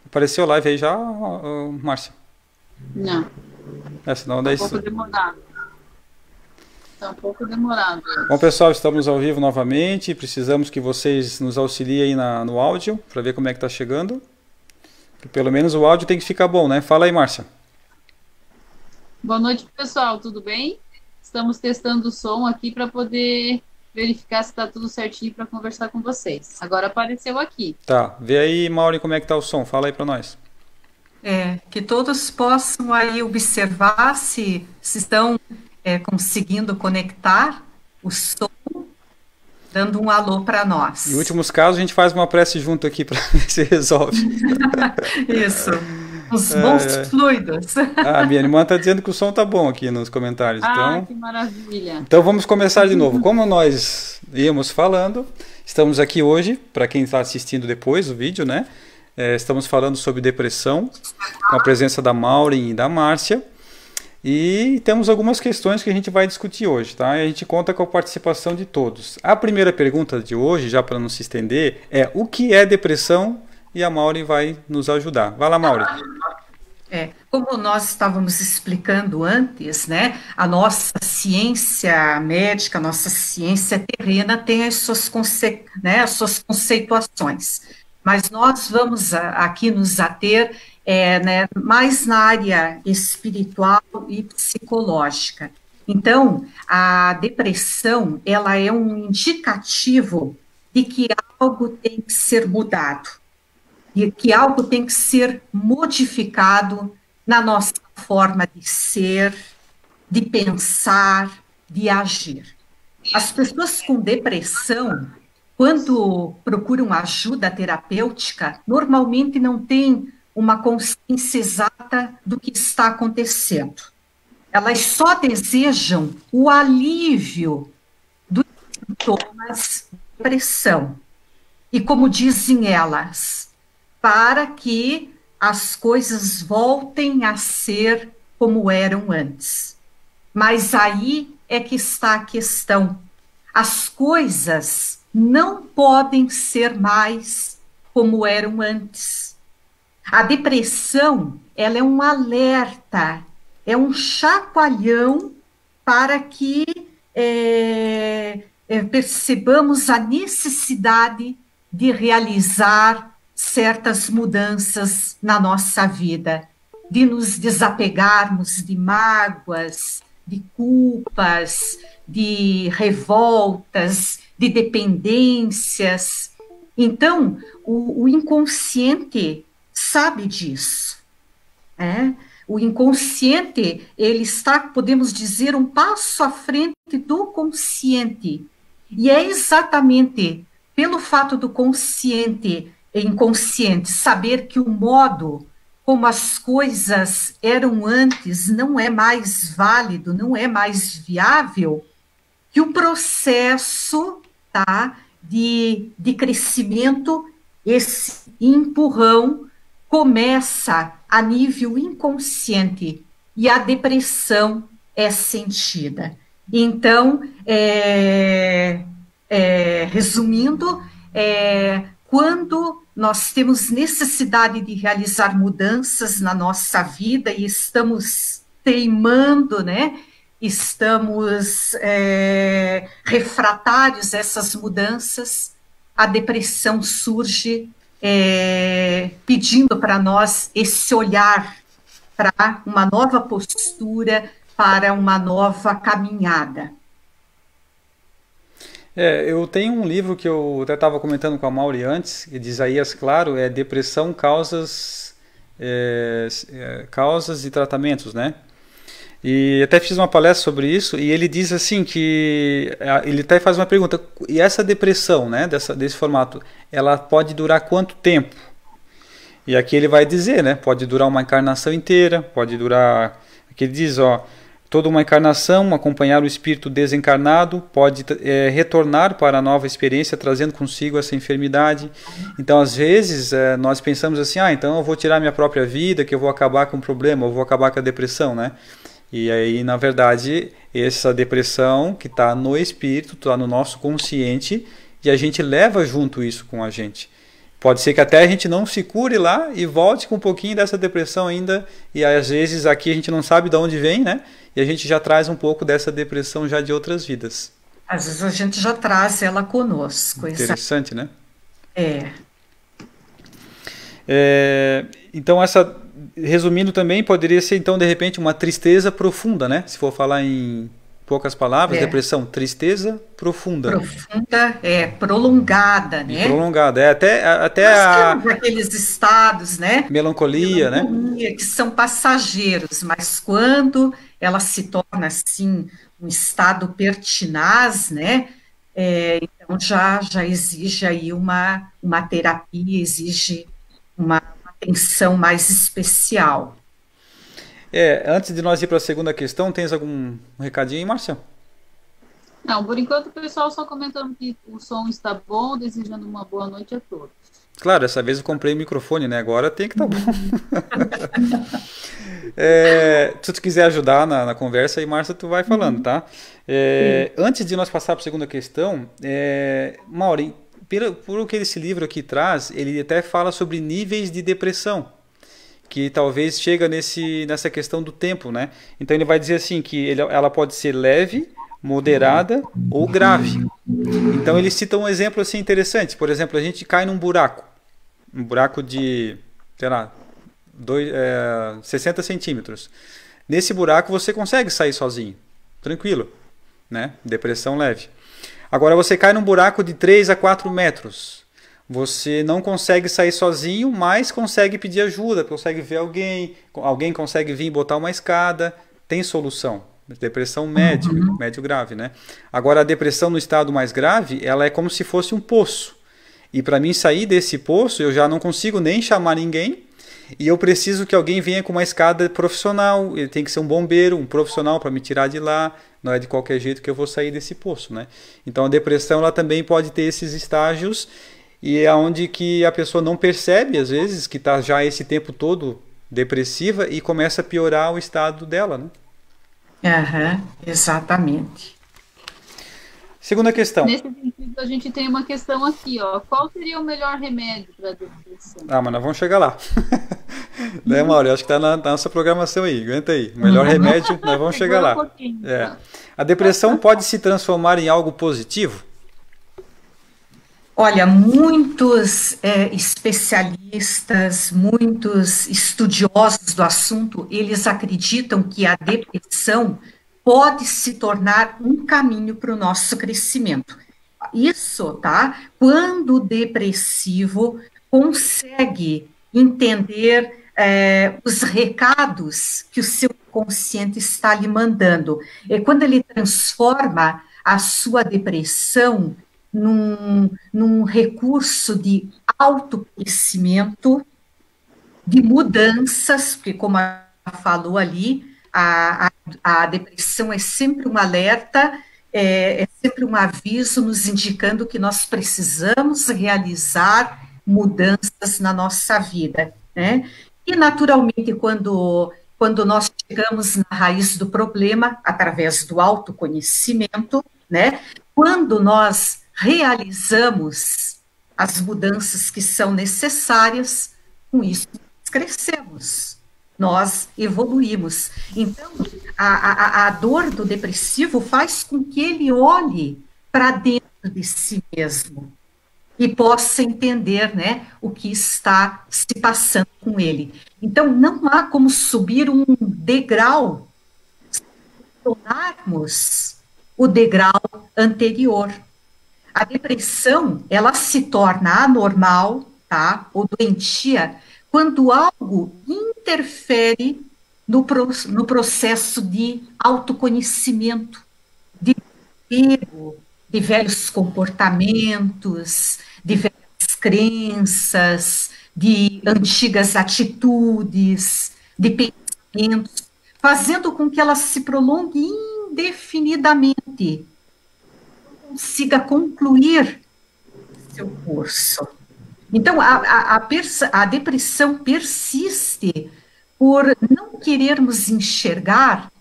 Apareceu live aí já, Márcia? Não, Senão tá um daí... pouco demorado. Tá um pouco demorado Bom, hoje. pessoal, estamos ao vivo novamente. Precisamos que vocês nos auxiliem aí no áudio, para ver como é que tá chegando. Pelo menos o áudio tem que ficar bom, né? Fala aí, Márcia. Boa noite, pessoal, tudo bem? Estamos testando o som aqui para poder verificar se está tudo certinho para conversar com vocês. Agora apareceu aqui. Tá, vê aí, Mauri, como é que tá o som. Fala aí para nós. Que todos possam aí observar se estão conseguindo conectar o som, dando um alô para Em nós. últimos casos, a gente faz uma prece junto aqui para ver se resolve. Isso, os bons fluidos. A minha irmã tá dizendo que o som tá bom aqui nos comentários. Ah, Então, que maravilha! então vamos começar de novo. Como nós íamos falando, estamos aqui hoje, para quem está assistindo depois o vídeo, né? Estamos falando sobre depressão, com a presença da Maureen e da Márcia. E temos algumas questões que a gente vai discutir hoje, tá? E a gente conta com a participação de todos. A primeira pergunta de hoje, já para não se estender, é o que é depressão? E a Maureen vai nos ajudar. Vai lá, Maureen. Como nós estávamos explicando antes, né, a nossa ciência médica, a nossa ciência terrena tem as suas, as suas conceituações, mas nós vamos aqui nos ater né, mais na área espiritual e psicológica. Então, a depressão, ela é um indicativo de que algo tem que ser mudado, e que algo tem que ser modificado na nossa forma de ser, de pensar, de agir. As pessoas com depressão, quando procuram ajuda terapêutica, normalmente não têm uma consciência exata do que está acontecendo. Elas só desejam o alívio dos sintomas de depressão. E como dizem elas, para que as coisas voltem a ser como eram antes. Mas aí é que está a questão. As coisas não podem ser mais como eram antes. A depressão, ela é um alerta, é um chacoalhão para que percebamos a necessidade de realizar certas mudanças na nossa vida, de nos desapegarmos de mágoas, de culpas, de revoltas, de dependências. Então, o inconsciente sabe disso. O inconsciente, ele está, podemos dizer, um passo à frente do consciente. E é exatamente pelo fato do inconsciente saber que o modo como as coisas eram antes não é mais válido, não é mais viável, que o processo de crescimento, esse empurrão, começa a nível inconsciente e a depressão é sentida. Então, resumindo, quando nós temos necessidade de realizar mudanças na nossa vida e estamos teimando, né? Estamos refratários a essas mudanças, a depressão surge pedindo para nós esse olhar para uma nova postura, para uma nova caminhada. Eu tenho um livro que eu até estava comentando com a Mauri antes, de Isaías Claro, Depressão, causas e tratamentos, né? E até fiz uma palestra sobre isso, e ele diz assim que, ele até faz uma pergunta, e essa depressão, né, desse formato, ela pode durar quanto tempo? E aqui ele vai dizer, né, pode durar uma encarnação inteira, pode durar, aqui ele diz, toda uma encarnação, acompanhar o espírito desencarnado, pode retornar para a nova experiência, trazendo consigo essa enfermidade. Então, às vezes, nós pensamos assim, então eu vou tirar minha própria vida, que eu vou acabar com o problema, eu vou acabar com a depressão, né? E aí, na verdade, essa depressão que está no espírito, está no nosso consciente, e a gente leva junto isso com a gente. Pode ser que até a gente não se cure lá e volte com um pouquinho dessa depressão ainda, e às vezes aqui a gente não sabe de onde vem, né? E a gente já traz um pouco dessa depressão já de outras vidas. Às vezes a gente já traz ela conosco, Interessante, né? é. Então resumindo também, poderia ser então de repente uma tristeza profunda, né? Se for falar em poucas palavras, depressão, tristeza profunda. Profunda, prolongada, E né? prolongada, até Nós temos aqueles estados, né? melancolia, né? Melancolia, que são passageiros, mas quando ela se torna assim um estado pertinaz, né? Então já exige aí uma terapia, exige uma atenção mais especial. Antes de nós ir para a segunda questão, tens algum recadinho aí, Márcia? Não, por enquanto o pessoal só comentando que o som está bom, desejando uma boa noite a todos. Claro, dessa vez eu comprei o microfone, né? Agora tem que estar bom. Se tu quiser ajudar na conversa aí, Márcia, tu vai falando, tá? Antes de nós passar para a segunda questão, Maureen, por o que esse livro aqui traz, ele até fala sobre níveis de depressão, que talvez chega nessa questão do tempo, né? Então ele vai dizer assim que ela pode ser leve, moderada ou grave. Então ele cita um exemplo assim interessante. Por exemplo, a gente cai num buraco de, sei lá, 60 centímetros. Nesse buraco você consegue sair sozinho, tranquilo, né? Depressão leve. Agora você cai num buraco de 3 a 4 metros. Você não consegue sair sozinho, mas consegue pedir ajuda, consegue ver alguém consegue vir e botar uma escada, tem solução. Depressão médio grave, né? Agora a depressão no estado mais grave, ela é como se fosse um poço. E para mim sair desse poço, eu já não consigo nem chamar ninguém, e eu preciso que alguém venha com uma escada profissional, ele tem que ser um bombeiro, um profissional para me tirar de lá, não é de qualquer jeito que eu vou sair desse poço, né? Então a depressão ela também pode ter esses estágios, e é onde que a pessoa não percebe, às vezes, que está já esse tempo todo depressiva e começa a piorar o estado dela, né? Exatamente. Segunda questão. Nesse sentido, a gente tem uma questão aqui, ó. Qual seria o melhor remédio para a depressão? Mas nós vamos chegar lá. Né, Mauro? Acho que está na nossa programação aí. Aguenta aí. O melhor remédio, nós vamos chegar lá. A depressão pode se transformar em algo positivo? Olha, muitos especialistas, muitos estudiosos do assunto, eles acreditam que a depressão pode se tornar um caminho para o nosso crescimento. Isso, tá? Quando o depressivo consegue entender os recados que o seu consciente está lhe mandando. É quando ele transforma a sua depressão num recurso de autoconhecimento, de mudanças, porque como ela falou ali, a depressão é sempre um alerta, é sempre um aviso nos indicando que nós precisamos realizar mudanças na nossa vida, né? E, naturalmente, quando nós chegamos na raiz do problema, através do autoconhecimento, né? Quando nós realizamos as mudanças que são necessárias, com isso nós crescemos, nós evoluímos. Então, a dor do depressivo faz com que ele olhe para dentro de si mesmo e possa entender, né, o que está se passando com ele. Então, não há como subir um degrau se tornarmos o degrau anterior. A depressão, ela se torna anormal, tá, ou doentia, quando algo interfere no processo de autoconhecimento, de apego, de velhos comportamentos, de velhas crenças, de antigas atitudes, de pensamentos, fazendo com que ela se prolongue indefinidamente, consiga concluir seu curso. Então, a depressão persiste por não querermos enxergar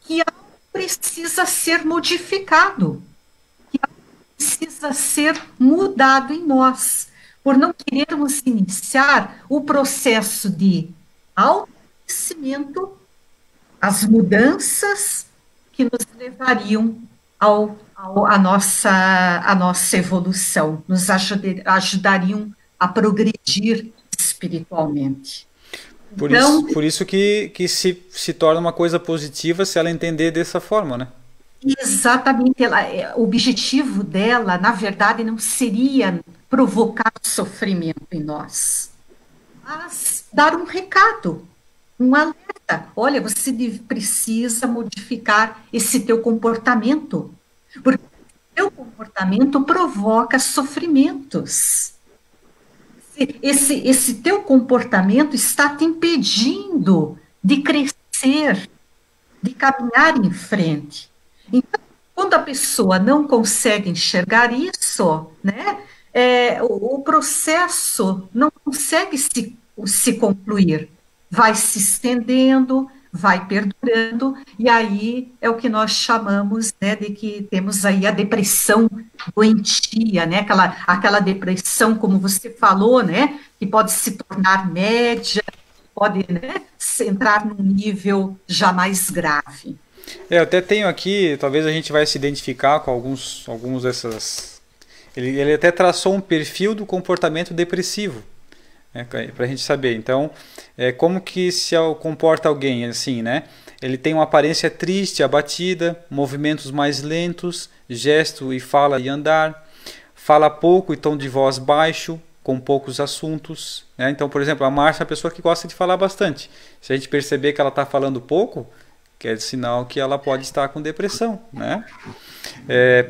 que algo precisa ser modificado, que algo precisa ser mudado em nós, por não querermos iniciar o processo de autoconhecimento, as mudanças que nos levariam à nossa evolução, nos ajudariam a progredir espiritualmente. Então, Por isso que se torna uma coisa positiva se ela entender dessa forma, né? exatamente, o objetivo dela, na verdade, não seria provocar sofrimento em nós, mas dar um recado, um alerta. Olha, você precisa modificar esse teu comportamento, porque o teu comportamento provoca sofrimentos. Esse teu comportamento está te impedindo de crescer, de caminhar em frente. Então, quando a pessoa não consegue enxergar isso, né, o processo não consegue se concluir, vai se estendendo, vai perdurando, e aí é o que nós chamamos, né, de que temos aí a depressão doentia, né, aquela depressão, como você falou, né, que pode se tornar média, pode, né, entrar num nível já mais grave. Eu até tenho aqui, talvez a gente vai se identificar com alguns dessas. Ele até traçou um perfil do comportamento depressivo, né, para a gente saber. Então, como que se comporta alguém assim, né? Ele tem uma aparência triste, abatida, movimentos mais lentos, gesto e fala e andar, fala pouco e tom de voz baixo, com poucos assuntos, né? Então, por exemplo, a Márcia é uma pessoa que gosta de falar bastante. Se a gente perceber que ela está falando pouco, que é sinal que ela pode estar com depressão, né?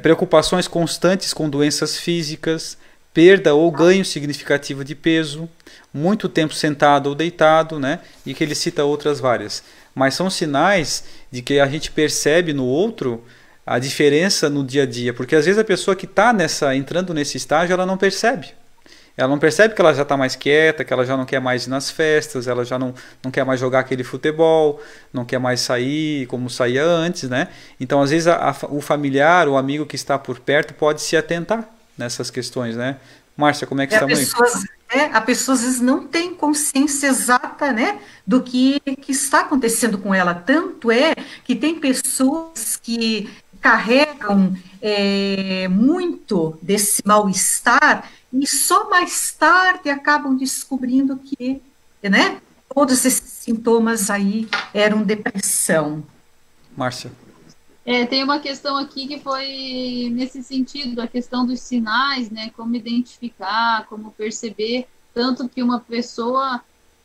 Preocupações constantes com doenças físicas, perda ou ganho significativo de peso, muito tempo sentado ou deitado, né? E que ele cita outras várias. Mas são sinais de que a gente percebe no outro a diferença no dia a dia, porque às vezes a pessoa que está entrando nesse estágio, ela não percebe. Ela não percebe que ela já está mais quieta, que ela já não quer mais ir nas festas, ela já não quer mais jogar aquele futebol, não quer mais sair como saía antes, né? Então, às vezes, o familiar, o amigo que está por perto pode se atentar nessas questões, né? Márcia, como é que está a pessoa às vezes não tem consciência exata, né, do que está acontecendo com ela. Tanto é que tem pessoas que carregam muito desse mal-estar e só mais tarde acabam descobrindo que, né, todos esses sintomas aí eram depressão. Márcia. Tem uma questão aqui que foi nesse sentido, a questão dos sinais, né, como identificar, como perceber, tanto que uma pessoa,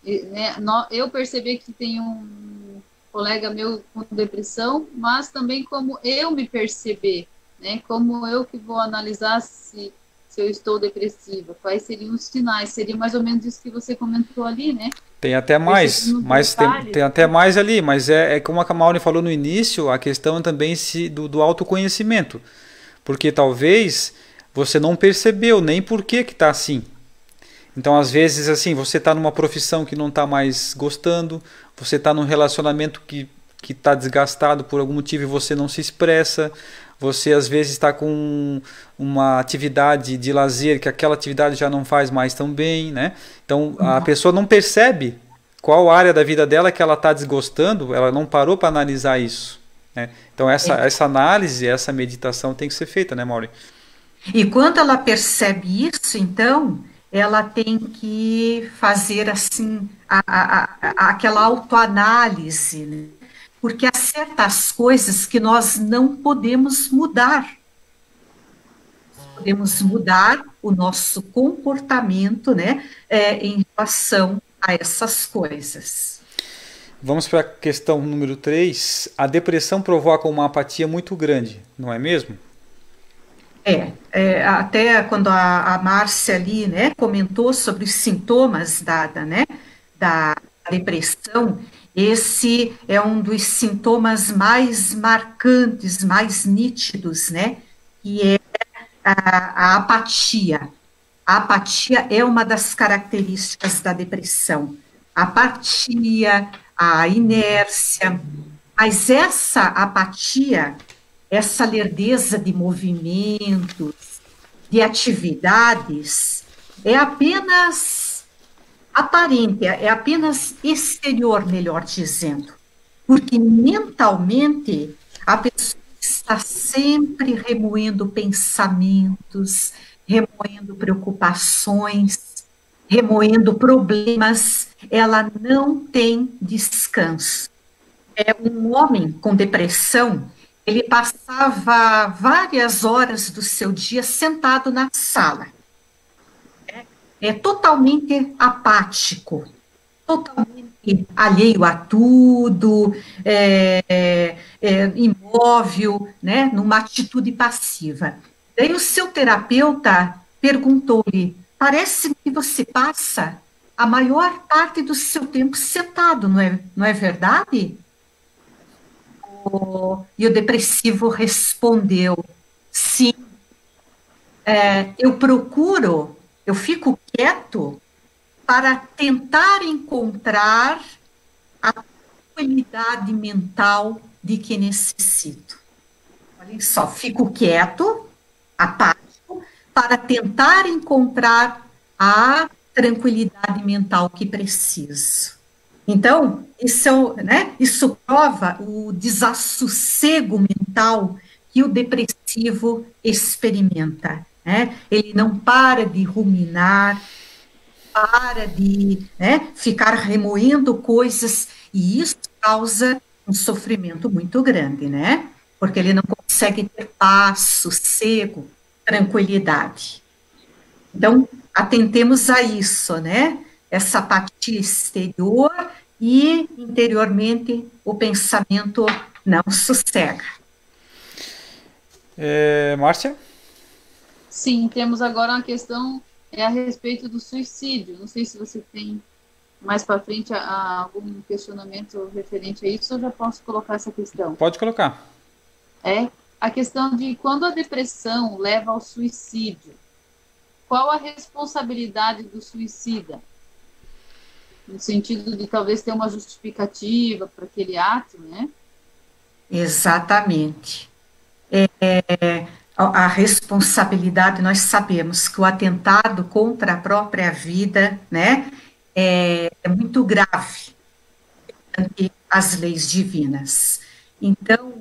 né, eu percebi que tem um colega meu com depressão, mas também como eu me perceber, né, como eu que vou analisar se eu estou depressiva, quais seriam os sinais, seria mais ou menos isso que você comentou ali, né? Tem até mais, tem até mais ali, mas como a Maureen falou no início, a questão também do autoconhecimento, porque talvez você não percebeu nem por que está assim. Então, às vezes, assim, você está numa profissão que não está mais gostando, você está num relacionamento que está desgastado por algum motivo e você não se expressa, você às vezes está com uma atividade de lazer que aquela atividade já não faz mais tão bem, né? Então a pessoa não percebe qual área da vida dela que ela está desgostando, ela não parou para analisar isso, né? Então essa análise, essa meditação tem que ser feita, né, Maureen? E quando ela percebe isso, então, ela tem que fazer assim aquela autoanálise, né? Porque há certas coisas que nós não podemos mudar. Podemos mudar o nosso comportamento, né, em relação a essas coisas. Vamos para a questão número 3. A depressão provoca uma apatia muito grande, não é mesmo? Até quando a Márcia ali, né, comentou sobre os sintomas da depressão, esse é um dos sintomas mais marcantes, mais nítidos, né? Que é a apatia. A apatia é uma das características da depressão. A apatia, a inércia. Mas essa apatia, essa lerdeza de movimentos, de atividades, é apenas aparente, é apenas exterior, melhor dizendo. Porque mentalmente a pessoa está sempre remoendo pensamentos, remoendo preocupações, remoendo problemas, ela não tem descanso. É um homem com depressão, ele passava várias horas do seu dia sentado na sala. É totalmente apático, totalmente alheio a tudo, imóvel, né, numa atitude passiva. Daí o seu terapeuta perguntou-lhe, parece que você passa a maior parte do seu tempo sentado, não é verdade? E o depressivo respondeu, sim, eu fico quieto para tentar encontrar a tranquilidade mental de que necessito. Olha só, fico quieto, apático, para tentar encontrar a tranquilidade mental que preciso. Então, isso prova o desassossego mental que o depressivo experimenta. Né? Ele não para de ruminar, para de ficar remoendo coisas, e isso causa um sofrimento muito grande, né? Porque ele não consegue ter paz, sossego, tranquilidade. Então, atentemos a isso, né? Essa apatia exterior e, interiormente, o pensamento não sossega. Márcia? Sim, temos agora uma questão a respeito do suicídio. Não sei se você tem mais para frente algum questionamento referente a isso, ou já posso colocar essa questão? Pode colocar. A questão de quando a depressão leva ao suicídio, qual a responsabilidade do suicida? No sentido de talvez ter uma justificativa para aquele ato, né? Exatamente. A responsabilidade, nós sabemos que o atentado contra a própria vida, né, é muito grave ante as leis divinas. Então,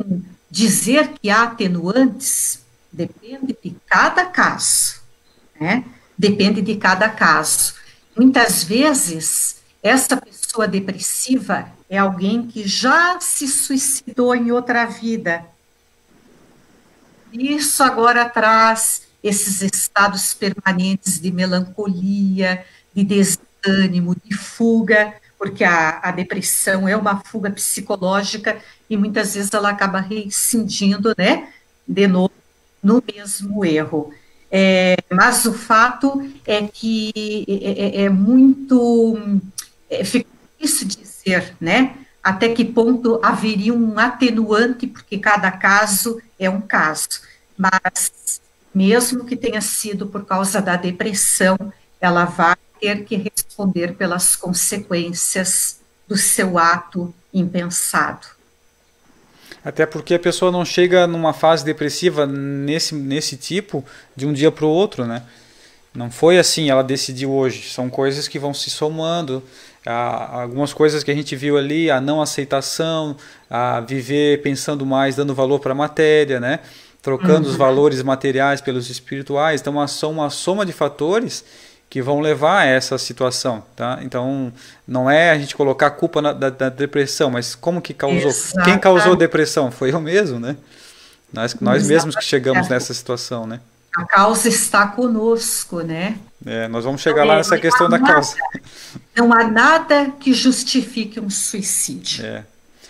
dizer que há atenuantes depende de cada caso, né? Depende de cada caso. Muitas vezes, essa pessoa depressiva é alguém que já se suicidou em outra vida. Isso agora traz esses estados permanentes de melancolia, de desânimo, de fuga, porque a depressão é uma fuga psicológica e muitas vezes ela acaba reincidindo, né, de novo no mesmo erro. Mas o fato é que fica difícil dizer, né, até que ponto haveria um atenuante, porque cada caso é um caso, mas mesmo que tenha sido por causa da depressão, ela vai ter que responder pelas consequências do seu ato impensado. Até porque a pessoa não chega numa fase depressiva nesse tipo de um dia para o outro, né? Não foi assim, ela decidiu hoje. São coisas que vão se somando. Algumas coisas que a gente viu ali, a não aceitação, a viver pensando mais, dando valor para a matéria, né? Trocando os valores materiais pelos espirituais. Então, são uma soma de fatores que vão levar a essa situação, tá? Então, não é a gente colocar a culpa da depressão, mas como que causou? Exatamente. Quem causou a depressão? Foi eu mesmo, né? Nós mesmos que chegamos nessa situação, né? A causa está conosco, né? Nós vamos chegar lá nessa questão da causa. Não há nada que justifique um suicídio.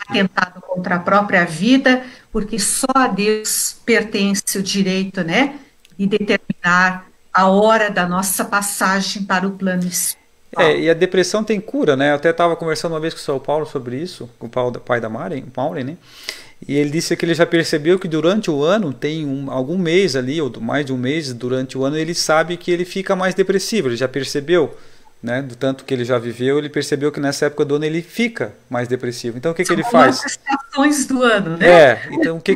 Atentado contra a própria vida, porque só a Deus pertence o direito, né, de determinar a hora da nossa passagem para o plano espiritual. E a depressão tem cura, né? Eu até estava conversando uma vez com o São Paulo sobre isso, com o pai da Maureen, né? E ele disse que ele já percebeu que durante o ano, tem algum mês ali, ou mais de um mês durante o ano, ele sabe que ele fica mais depressivo, ele já percebeu, né? Do tanto que ele já viveu, ele percebeu que nessa época do ano ele fica mais depressivo. Então o que ele faz? São as estações do ano, né? Então o que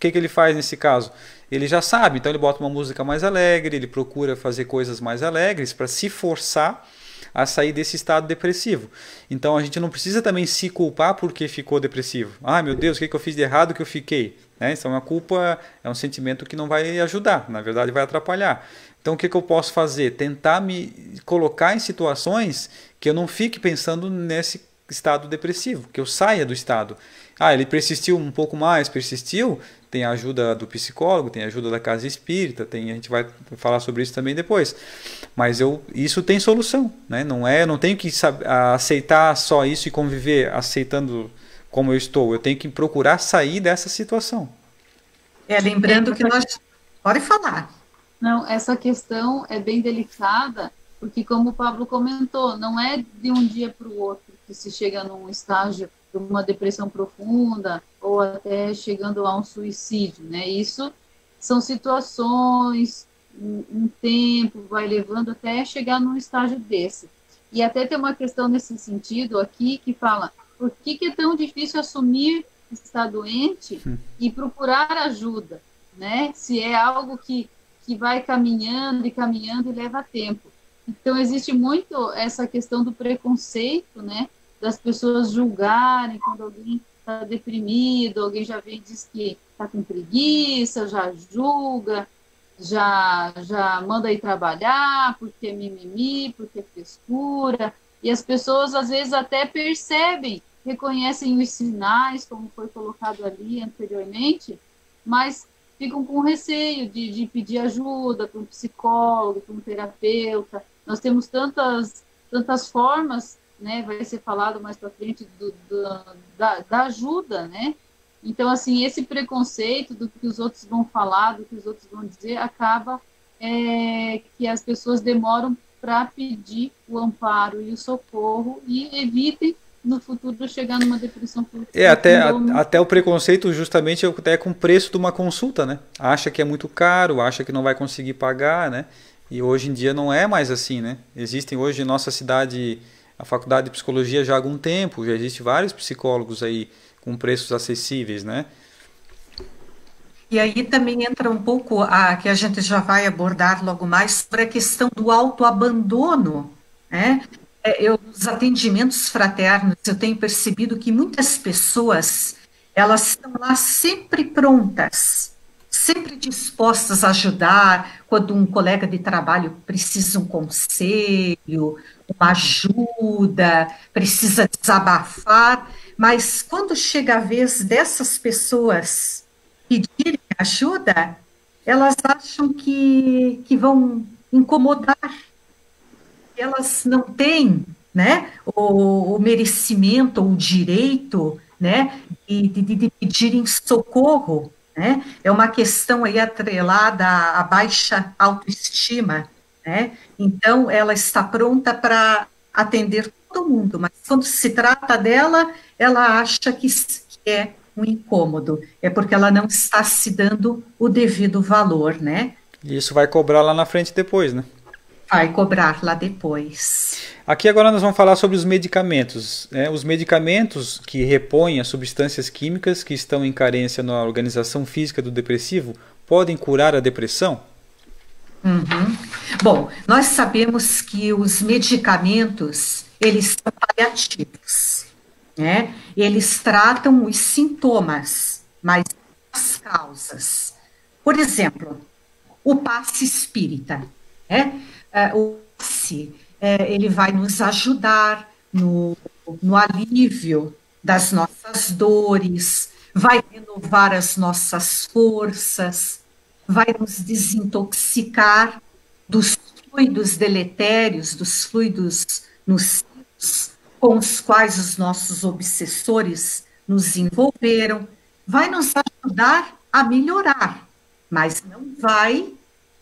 ele faz nesse caso? ele já sabe, então ele bota uma música mais alegre, ele procura fazer coisas mais alegres para se forçar a sair desse estado depressivo. Então a gente não precisa também se culpar porque ficou depressivo. Ah, meu Deus, o que eu fiz de errado que eu fiquei? Né? Então a culpa é um sentimento que não vai ajudar, na verdade vai atrapalhar. Então o que eu posso fazer? Tentar me colocar em situações que eu não fique pensando nesse estado depressivo, que eu saia do estado. Ah, ele persistiu um pouco mais, persistiu, tem a ajuda do psicólogo, tem a ajuda da casa espírita, a gente vai falar sobre isso também depois. Mas isso tem solução, né? Eu não tenho que aceitar só isso e conviver aceitando como eu estou. Eu tenho que procurar sair dessa situação. Lembrando que nós... Pode falar. Não, essa questão é bem delicada, porque como o Pablo comentou, não é de um dia para o outro que se chega num estágio de uma depressão profunda ou até chegando a um suicídio, né? Isso são situações, um tempo vai levando até chegar num estágio desse. E até tem uma questão nesse sentido aqui que fala, por que é tão difícil assumir estar doente e procurar ajuda, né? Se é algo que vai caminhando e leva tempo. Então, existe muito essa questão do preconceito, né? Das pessoas julgarem quando alguém está deprimido, alguém já vem e diz que está com preguiça, já julga, já manda ir trabalhar, porque é mimimi, porque é frescura. E as pessoas, às vezes, até percebem, reconhecem os sinais, como foi colocado ali anteriormente, mas ficam com receio de pedir ajuda para um psicólogo, para um terapeuta. Nós temos tantas formas, né, vai ser falado mais para frente da ajuda, né? Então, assim, esse preconceito do que os outros vão falar, do que os outros vão dizer, acaba que as pessoas demoram para pedir o amparo e o socorro e evitem no futuro chegar numa depressão. Até o preconceito justamente até com o preço de uma consulta, né? Acha que é muito caro, acha que não vai conseguir pagar, né? E hoje em dia não é mais assim, né? Existem hoje em nossa cidade a faculdade de psicologia já há algum tempo, já existem vários psicólogos aí com preços acessíveis, né? E aí também entra um pouco que a gente já vai abordar logo mais sobre a questão do autoabandono, né? Nos atendimentos fraternos, eu tenho percebido que muitas pessoas, elas estão lá sempre prontas, sempre dispostas a ajudar, quando um colega de trabalho precisa um conselho, uma ajuda, precisa desabafar, mas quando chega a vez dessas pessoas pedirem ajuda, elas acham que vão incomodar. Elas não têm, né, o merecimento, o direito, né, de pedirem socorro, né? É uma questão aí atrelada à baixa autoestima, né? Então, ela está pronta para atender todo mundo, mas quando se trata dela, ela acha que é um incômodo, é porque ela não está se dando o devido valor, né? E isso vai cobrar lá na frente depois, né? Vai cobrar lá depois. Aqui agora nós vamos falar sobre os medicamentos. Os medicamentos que repõem as substâncias químicas que estão em carência na organização física do depressivo podem curar a depressão? Uhum. Bom, nós sabemos que os medicamentos, eles são paliativos, né? Eles tratam os sintomas, mas não as causas. Por exemplo, o passe espírita, né? O passe, ele vai nos ajudar no alívio das nossas dores, vai renovar as nossas forças, vai nos desintoxicar dos fluidos deletérios, dos fluidos nocivos com os quais os nossos obsessores nos envolveram, vai nos ajudar a melhorar, mas não vai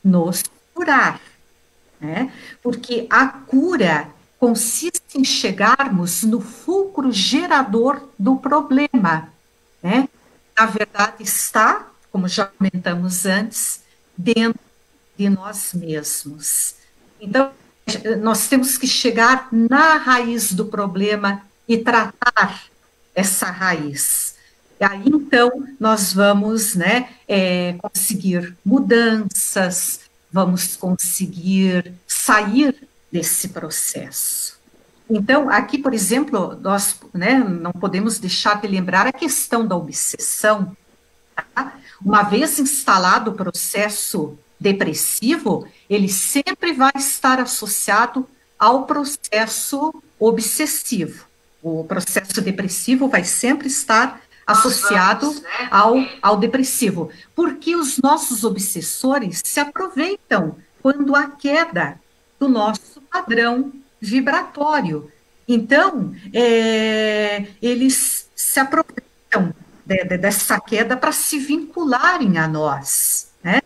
nos curar, né? Porque a cura consiste em chegarmos no fulcro gerador do problema, né? Na verdade está, como já comentamos antes, dentro de nós mesmos. Então, nós temos que chegar na raiz do problema e tratar essa raiz. E aí, então, nós vamos, né, conseguir mudanças, vamos conseguir sair desse processo. Então, aqui, por exemplo, nós, né, não podemos deixar de lembrar a questão da obsessão. Tá? Uma vez instalado o processo depressivo, ele sempre vai estar associado ao processo obsessivo. O processo depressivo vai sempre estar associado ao depressivo, porque os nossos obsessores se aproveitam quando há queda do nosso padrão vibratório. Então, eles se aproveitam dessa queda para se vincularem a nós, né?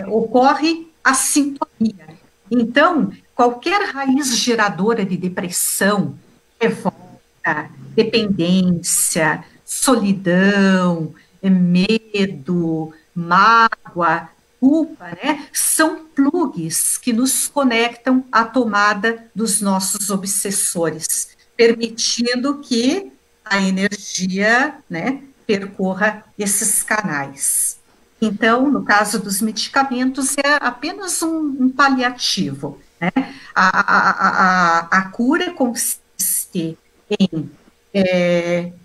Ocorre a sintonia. Então, qualquer raiz geradora de depressão, revolta, dependência, solidão, medo, mágoa, culpa, né, são plugs que nos conectam à tomada dos nossos obsessores, permitindo que a energia, né, percorra esses canais. Então, no caso dos medicamentos, é apenas um paliativo, né? A cura consiste em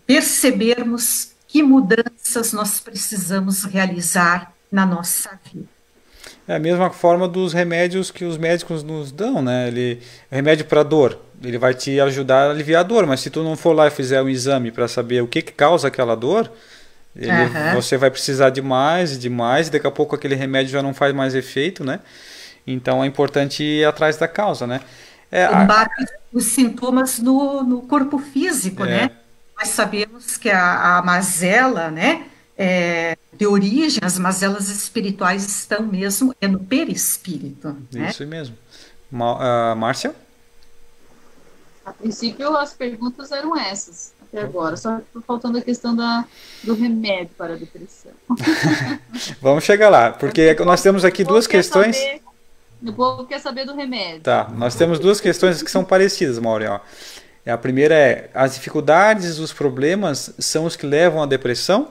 percebermos que mudanças nós precisamos realizar na nossa vida. É a mesma forma dos remédios que os médicos nos dão, né? O remédio para dor, ele vai te ajudar a aliviar a dor, mas se tu não for lá e fizer um exame para saber o que causa aquela dor, você vai precisar de mais e de mais, e daqui a pouco aquele remédio já não faz mais efeito, né? Então é importante ir atrás da causa, né? Combate os sintomas no corpo físico, né? Nós sabemos que a mazela, né? De origem, as mazelas espirituais estão mesmo no perispírito. Isso mesmo. Márcia? A princípio, as perguntas eram essas, até agora. Só faltando a questão do remédio para a depressão. Vamos chegar lá, porque nós temos aqui duas questões... O povo quer saber do remédio. Tá, nós temos duas questões que são parecidas, Maureen. A primeira é, as dificuldades, os problemas são os que levam à depressão?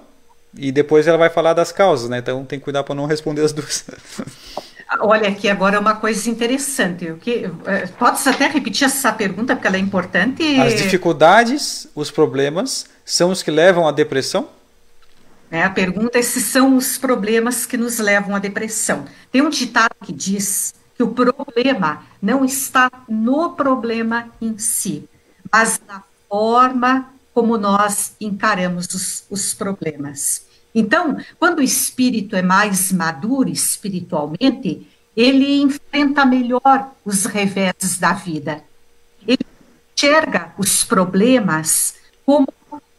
E depois ela vai falar das causas, né? Então tem que cuidar para não responder as duas. Olha, aqui agora uma coisa interessante. Pode até repetir essa pergunta, porque ela é importante. As dificuldades, os problemas, são os que levam à depressão? A pergunta é se são os problemas que nos levam à depressão. Tem um ditado que diz que o problema não está no problema em si, mas na forma como nós encaramos os problemas. Então, quando o espírito é mais maduro espiritualmente, ele enfrenta melhor os reveses da vida. Ele enxerga os problemas como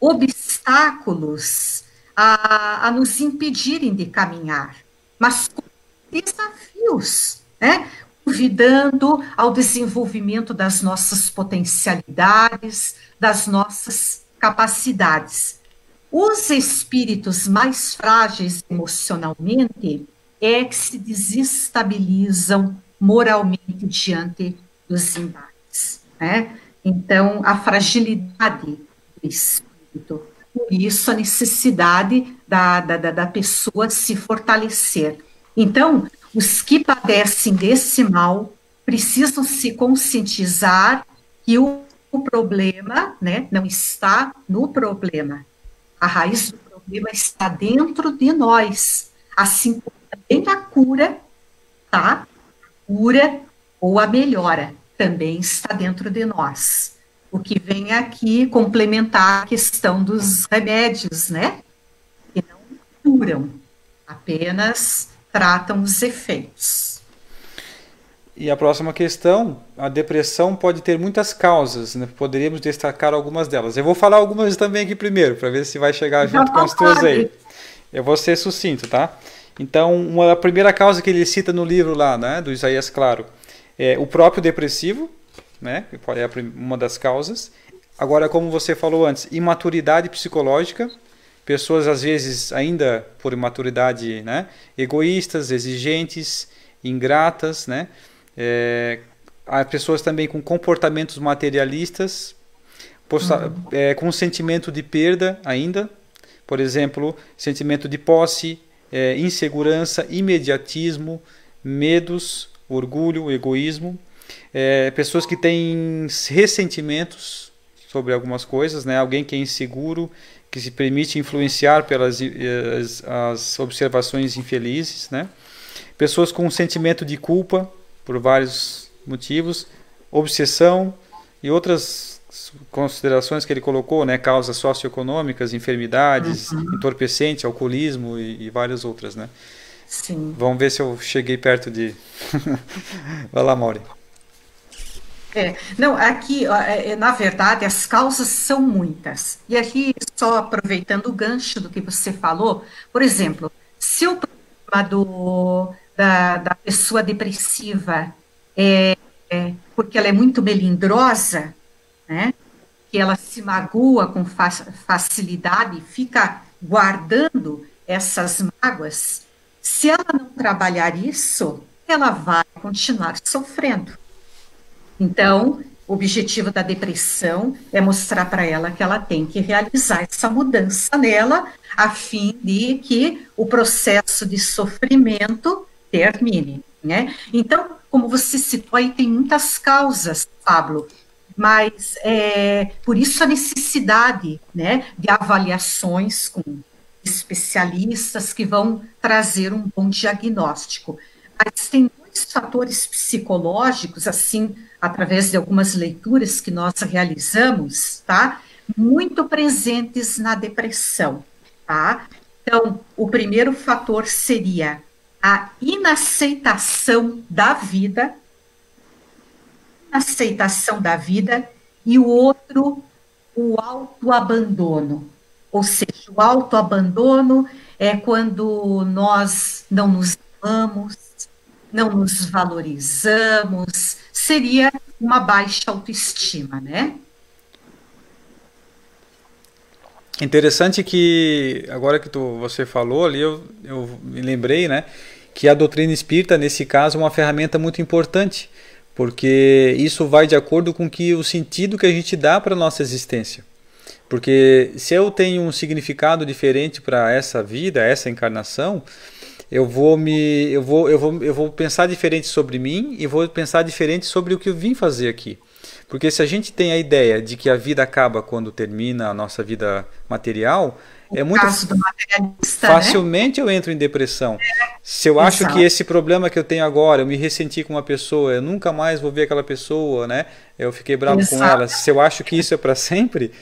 obstáculos a nos impedirem de caminhar, mas como desafios, né? Convidando ao desenvolvimento das nossas potencialidades, das nossas capacidades. Os espíritos mais frágeis emocionalmente que se desestabilizam moralmente diante dos embates, né? Então, a fragilidade do espírito, por isso a necessidade da pessoa se fortalecer. Então, os que padecem desse mal precisam se conscientizar que o problema, né, não está no problema. A raiz do problema está dentro de nós, assim como também a cura, tá? A cura ou a melhora também está dentro de nós. O que vem aqui complementar a questão dos remédios, né? Que não curam, apenas tratam os efeitos. E a próxima questão, a depressão pode ter muitas causas, né? Poderíamos destacar algumas delas. Eu vou falar algumas também aqui primeiro, para ver se vai chegar junto com as tuas aí. Eu vou ser sucinto, tá? Então, a primeira causa que ele cita no livro lá, né, do Isaías Claro, é o próprio depressivo, né? É uma das causas. Agora, como você falou antes, imaturidade psicológica. Pessoas, às vezes, ainda por imaturidade, né, egoístas, exigentes, ingratas, né? Há pessoas também com comportamentos materialistas, com sentimento de perda ainda, por exemplo, sentimento de posse, insegurança, imediatismo, medos, orgulho, egoísmo. Pessoas que têm ressentimentos sobre algumas coisas, né? Alguém que é inseguro, que se permite influenciar pelas as observações infelizes, né? Pessoas com um sentimento de culpa por vários motivos, obsessão e outras considerações que ele colocou, né? Causas socioeconômicas, enfermidades, entorpecente, alcoolismo e várias outras, né? Sim. Vamos ver se eu cheguei perto de... Vai lá, Mauri. Não, aqui, na verdade, as causas são muitas. E aqui, só aproveitando o gancho do que você falou, por exemplo, se o problema da pessoa depressiva porque ela é muito melindrosa, né, que ela se magoa com facilidade e fica guardando essas mágoas, se ela não trabalhar isso, ela vai continuar sofrendo. Então, o objetivo da depressão é mostrar para ela que ela tem que realizar essa mudança nela, a fim de que o processo de sofrimento termine, né? Então, como você citou, aí tem muitas causas, Pablo, mas por isso a necessidade, né, de avaliações com especialistas que vão trazer um bom diagnóstico. Mas tem dois fatores psicológicos, assim, através de algumas leituras que nós realizamos, tá? Muito presentes na depressão, tá? Então, o primeiro fator seria a inaceitação da vida, e o outro, o autoabandono. Ou seja, o autoabandono é quando nós não nos amamos, não nos valorizamos, seria uma baixa autoestima, né? Interessante que, agora que você falou ali, eu me lembrei, né, que a doutrina espírita, nesse caso, é uma ferramenta muito importante, porque isso vai de acordo com o sentido que a gente dá para a nossa existência. Porque se eu tenho um significado diferente para essa vida, essa encarnação, eu vou pensar diferente sobre mim e vou pensar diferente sobre o que eu vim fazer aqui. Porque se a gente tem a ideia de que a vida acaba quando termina a nossa vida material, é muito facilmente, né? Eu entro em depressão. Se eu acho que esse problema que eu tenho agora, eu me ressenti com uma pessoa, eu nunca mais vou ver aquela pessoa, né? Eu fiquei bravo com ela. Se eu acho que isso é para sempre,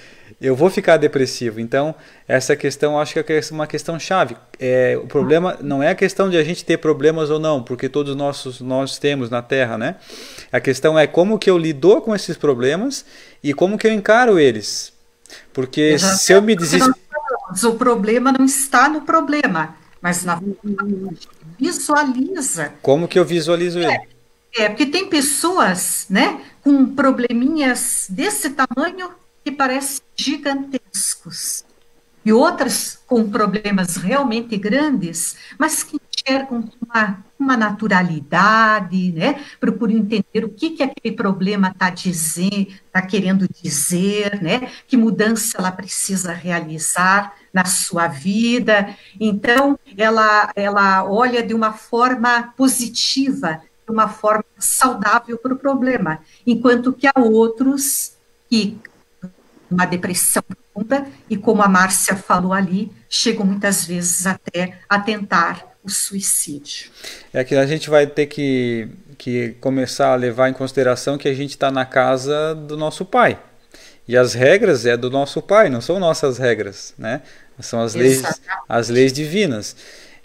eu vou ficar depressivo. Então, essa questão, acho que é uma questão chave. O problema não é a questão de a gente ter problemas ou não, porque todos nós temos na Terra, né? A questão é como que eu lido com esses problemas e como que eu encaro eles. Porque se eu me desespero... O problema não está no problema, mas na visualiza. Como que eu visualizo ele? Porque tem pessoas, né, com probleminhas desse tamanho que parecem gigantescos. E outras com problemas realmente grandes, mas que enxergam com uma naturalidade, né? Procuram entender o que aquele problema está querendo dizer, né? Que mudança ela precisa realizar na sua vida. Então, ela olha de uma forma positiva, de uma forma saudável para o problema, enquanto que há outros que uma depressão profunda, e como a Márcia falou ali, chegam muitas vezes até a tentar o suicídio. É que a gente vai ter que começar a levar em consideração que a gente está na casa do nosso pai. E as regras é do nosso pai, não são nossas regras, né? São as leis divinas.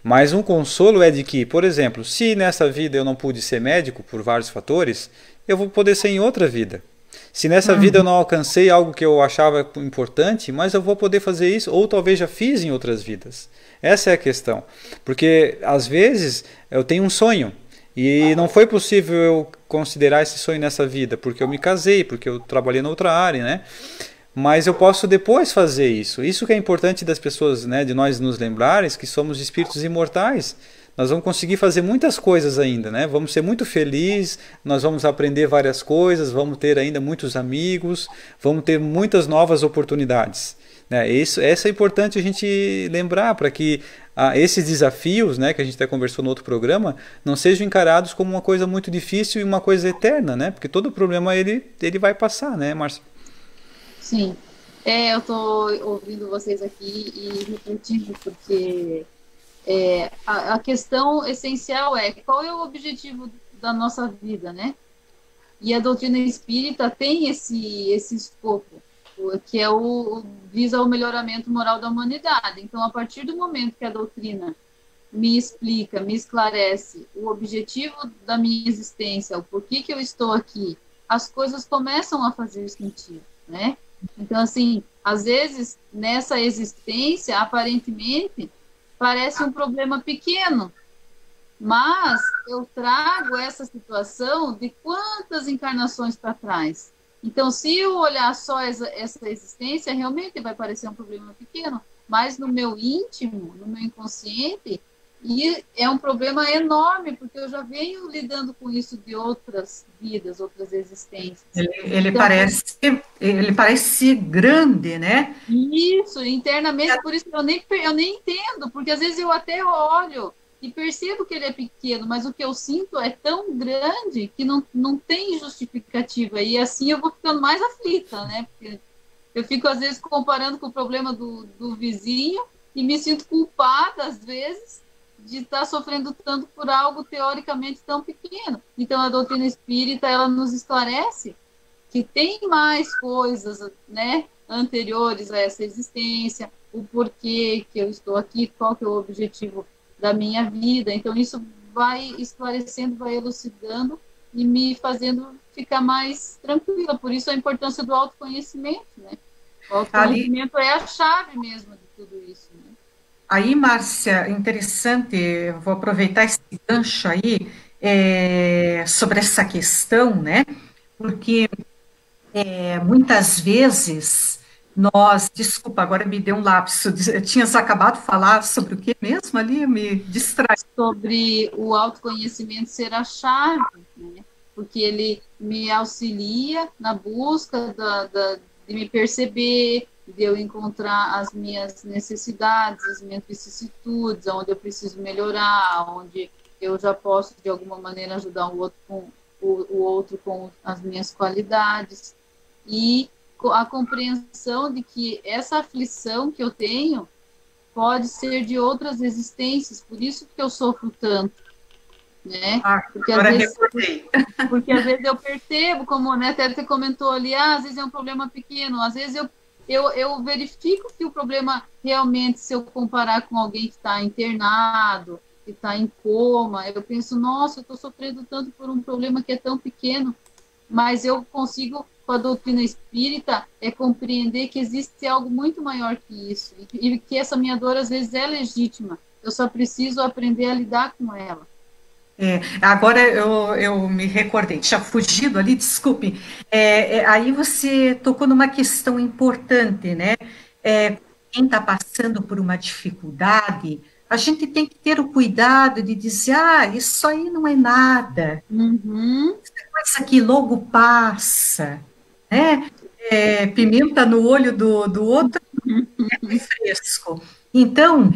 Mas um consolo é de que, por exemplo, se nessa vida eu não pude ser médico por vários fatores, eu vou poder ser em outra vida. Se nessa vida eu não alcancei algo que eu achava importante, mas eu vou poder fazer isso, ou talvez já fiz em outras vidas. Essa é a questão. Porque, às vezes, eu tenho um sonho, e não foi possível eu considerar esse sonho nessa vida, porque eu me casei, porque eu trabalhei em outra área, né? Mas eu posso depois fazer isso. Isso que é importante das pessoas, né, de nós nos lembrarem que somos espíritos imortais. Nós vamos conseguir fazer muitas coisas ainda, né? Vamos ser muito felizes, nós vamos aprender várias coisas, vamos ter ainda muitos amigos, vamos ter muitas novas oportunidades. né? Essa é importante a gente lembrar para que esses desafios, né, que a gente até conversou no outro programa, não sejam encarados como uma coisa muito difícil e uma coisa eterna, né? Porque todo problema ele vai passar, né, Márcia? Sim. Eu estou ouvindo vocês aqui e refletindo, porque a questão essencial é qual é o objetivo da nossa vida, né? E a doutrina espírita tem esse escopo, que visa o melhoramento moral da humanidade. Então, a partir do momento que a doutrina me explica, me esclarece o objetivo da minha existência, o porquê que eu estou aqui, as coisas começam a fazer sentido, né? Então, assim, às vezes, nessa existência, aparentemente, parece um problema pequeno, mas eu trago essa situação de quantas encarnações para trás. Então, se eu olhar só essa existência, realmente vai parecer um problema pequeno, mas no meu íntimo, no meu inconsciente, e é um problema enorme, porque eu já venho lidando com isso de outras vidas, outras existências. Ele parece grande, né? Isso, internamente, por isso eu nem entendo, porque às vezes eu até olho e percebo que ele é pequeno, mas o que eu sinto é tão grande que não tem justificativa, e assim eu vou ficando mais aflita, né? Porque eu fico às vezes comparando com o problema do vizinho e me sinto culpada às vezes de estar sofrendo tanto por algo teoricamente tão pequeno. Então a doutrina espírita, ela nos esclarece que tem mais coisas, né, anteriores a essa existência, o porquê que eu estou aqui, qual que é o objetivo da minha vida. Então isso vai esclarecendo, vai elucidando e me fazendo ficar mais tranquila. Por isso a importância do autoconhecimento, né? O autoconhecimento é a chave mesmo de tudo isso, né? Aí, Márcia, interessante, eu vou aproveitar esse gancho aí, sobre essa questão, né? Porque muitas vezes desculpa, agora me deu um lapso, tinhas acabado de falar sobre o que mesmo ali, me distrai. Sobre o autoconhecimento ser a chave, né? Porque ele me auxilia na busca de me perceber, de eu encontrar as minhas necessidades, as minhas vicissitudes, onde eu preciso melhorar, onde eu já posso, de alguma maneira, ajudar o outro com as minhas qualidades. E a compreensão de que essa aflição que eu tenho pode ser de outras existências, por isso que eu sofro tanto, né? Porque às vezes eu percebo, como, né, até você comentou ali, às vezes é um problema pequeno, às vezes eu verifico que o problema realmente, se eu comparar com alguém que está internado, que está em coma, eu penso, nossa, eu estou sofrendo tanto por um problema que é tão pequeno, mas eu consigo, com a doutrina espírita, compreender que existe algo muito maior que isso, e que essa minha dor, às vezes, é legítima, eu só preciso aprender a lidar com ela. Agora eu me recordei, tinha fugido ali, desculpe. Aí você tocou numa questão importante, né? Quem está passando por uma dificuldade, a gente tem que ter o cuidado de dizer, isso aí não é nada, isso aqui logo passa, né? Pimenta no olho do outro é fresco. Então,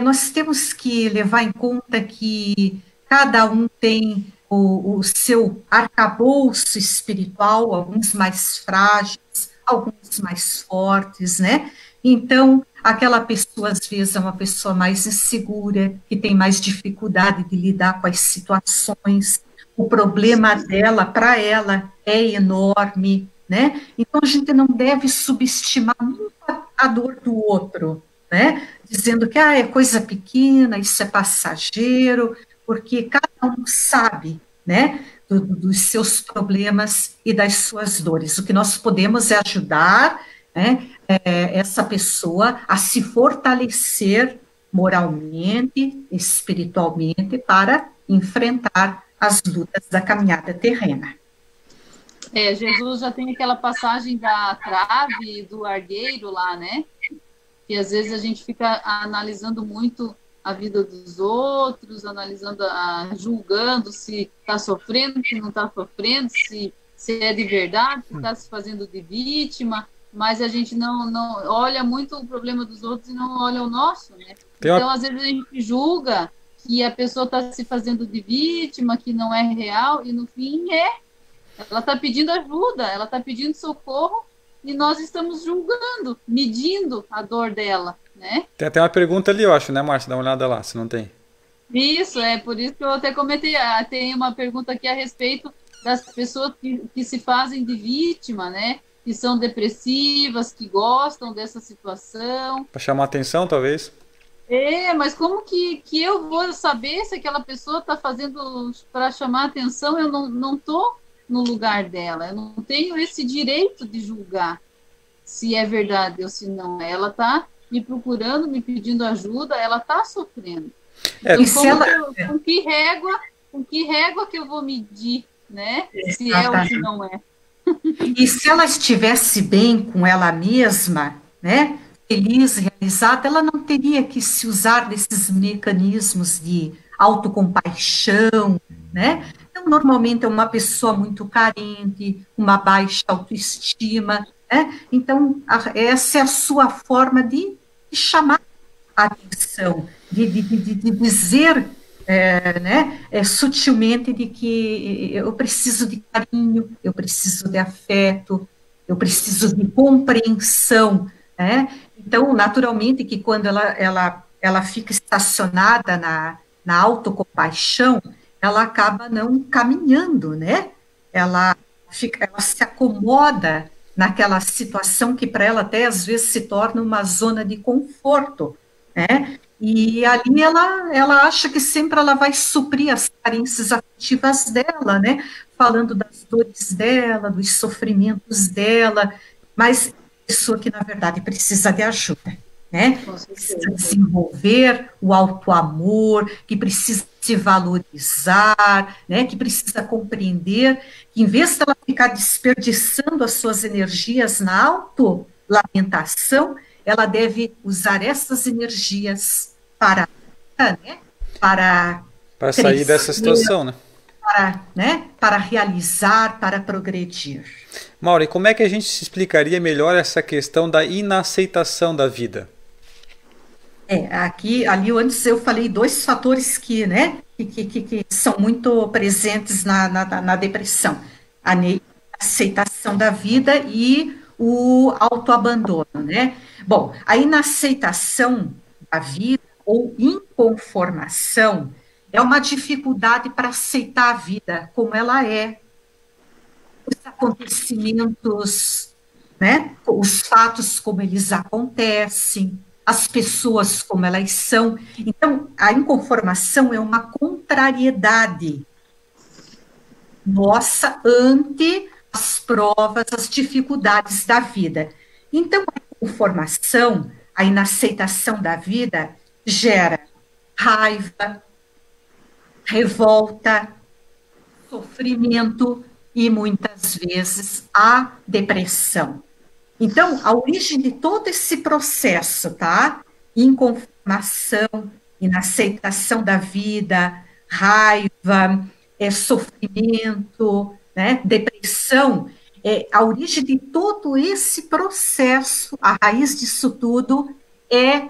nós temos que levar em conta que cada um tem o seu arcabouço espiritual, alguns mais frágeis, alguns mais fortes, né? Então, aquela pessoa, às vezes, é uma pessoa mais insegura, que tem mais dificuldade de lidar com as situações, o problema dela, para ela, é enorme, né? Então, a gente não deve subestimar nunca a dor do outro, né? Dizendo que é coisa pequena, isso é passageiro, porque cada um sabe, né, dos seus problemas e das suas dores. O que nós podemos é ajudar, né, essa pessoa a se fortalecer moralmente, espiritualmente, para enfrentar as lutas da caminhada terrena. Jesus já tem aquela passagem da trave do argueiro lá, né? Que às vezes a gente fica analisando muito a vida dos outros, analisando, julgando se está sofrendo, se não está sofrendo, se é de verdade, se está se fazendo de vítima, mas a gente não olha muito o problema dos outros e não olha o nosso, né? Tem uma- Então, às vezes, a gente julga que a pessoa está se fazendo de vítima, que não é real, e no fim é. Ela está pedindo ajuda, ela está pedindo socorro, e nós estamos julgando, medindo a dor dela, né? Tem até uma pergunta ali, eu acho, né, Márcia? Dá uma olhada lá, se não tem. Isso, é por isso que eu até comentei, tem uma pergunta aqui a respeito das pessoas que se fazem de vítima, né? Que são depressivas, que gostam dessa situação. Pra chamar atenção, talvez. Mas como que eu vou saber se aquela pessoa está fazendo para chamar atenção? Eu não estou no lugar dela, eu não tenho esse direito de julgar se é verdade ou se não é. Ela está me procurando, me pedindo ajuda, ela está sofrendo. É, Então, E se ela... com que régua que eu vou medir, né? Se é ou se não é. E se ela estivesse bem com ela mesma, né, feliz, realizada, ela não teria que se usar desses mecanismos de autocompaixão, né? Então, normalmente é uma pessoa muito carente, uma baixa autoestima, né? Então, essa é a sua forma de chamar a atenção, de dizer né, sutilmente de que eu preciso de carinho, eu preciso de afeto, eu preciso de compreensão, né? Então, naturalmente, que quando ela fica estacionada na autocompaixão, ela acaba não caminhando, né? Ela se acomoda naquela situação que para ela até às vezes se torna uma zona de conforto, né? E ali ela acha que sempre ela vai suprir as carências afetivas dela, né? Falando das dores dela, dos sofrimentos dela, mas pessoa que, na verdade, precisa de ajuda, né? Precisa desenvolver o auto-amor, que precisa se valorizar, né? Que precisa compreender que, em vez dela ficar desperdiçando as suas energias na auto-lamentação, ela deve usar essas energias para, né, para sair crescer, dessa situação, né? para realizar, para progredir. Mauro, e como é que a gente se explicaria melhor essa questão da inaceitação da vida? Ali antes eu falei dois fatores né, que são muito presentes na depressão. A aceitação da vida e o autoabandono, né? Bom, a inaceitação da vida ou inconformação é uma dificuldade para aceitar a vida como ela é, os acontecimentos, né? Os fatos como eles acontecem, as pessoas como elas são. Então, a inconformação é uma contrariedade nossa ante as provas, as dificuldades da vida. Então, a inconformação, a inaceitação da vida, gera raiva, revolta, sofrimento e, muitas vezes, a depressão. Então, a origem de todo esse processo, tá? Inconformação, inaceitação da vida, raiva, sofrimento, né? Depressão, a origem de todo esse processo, a raiz disso tudo é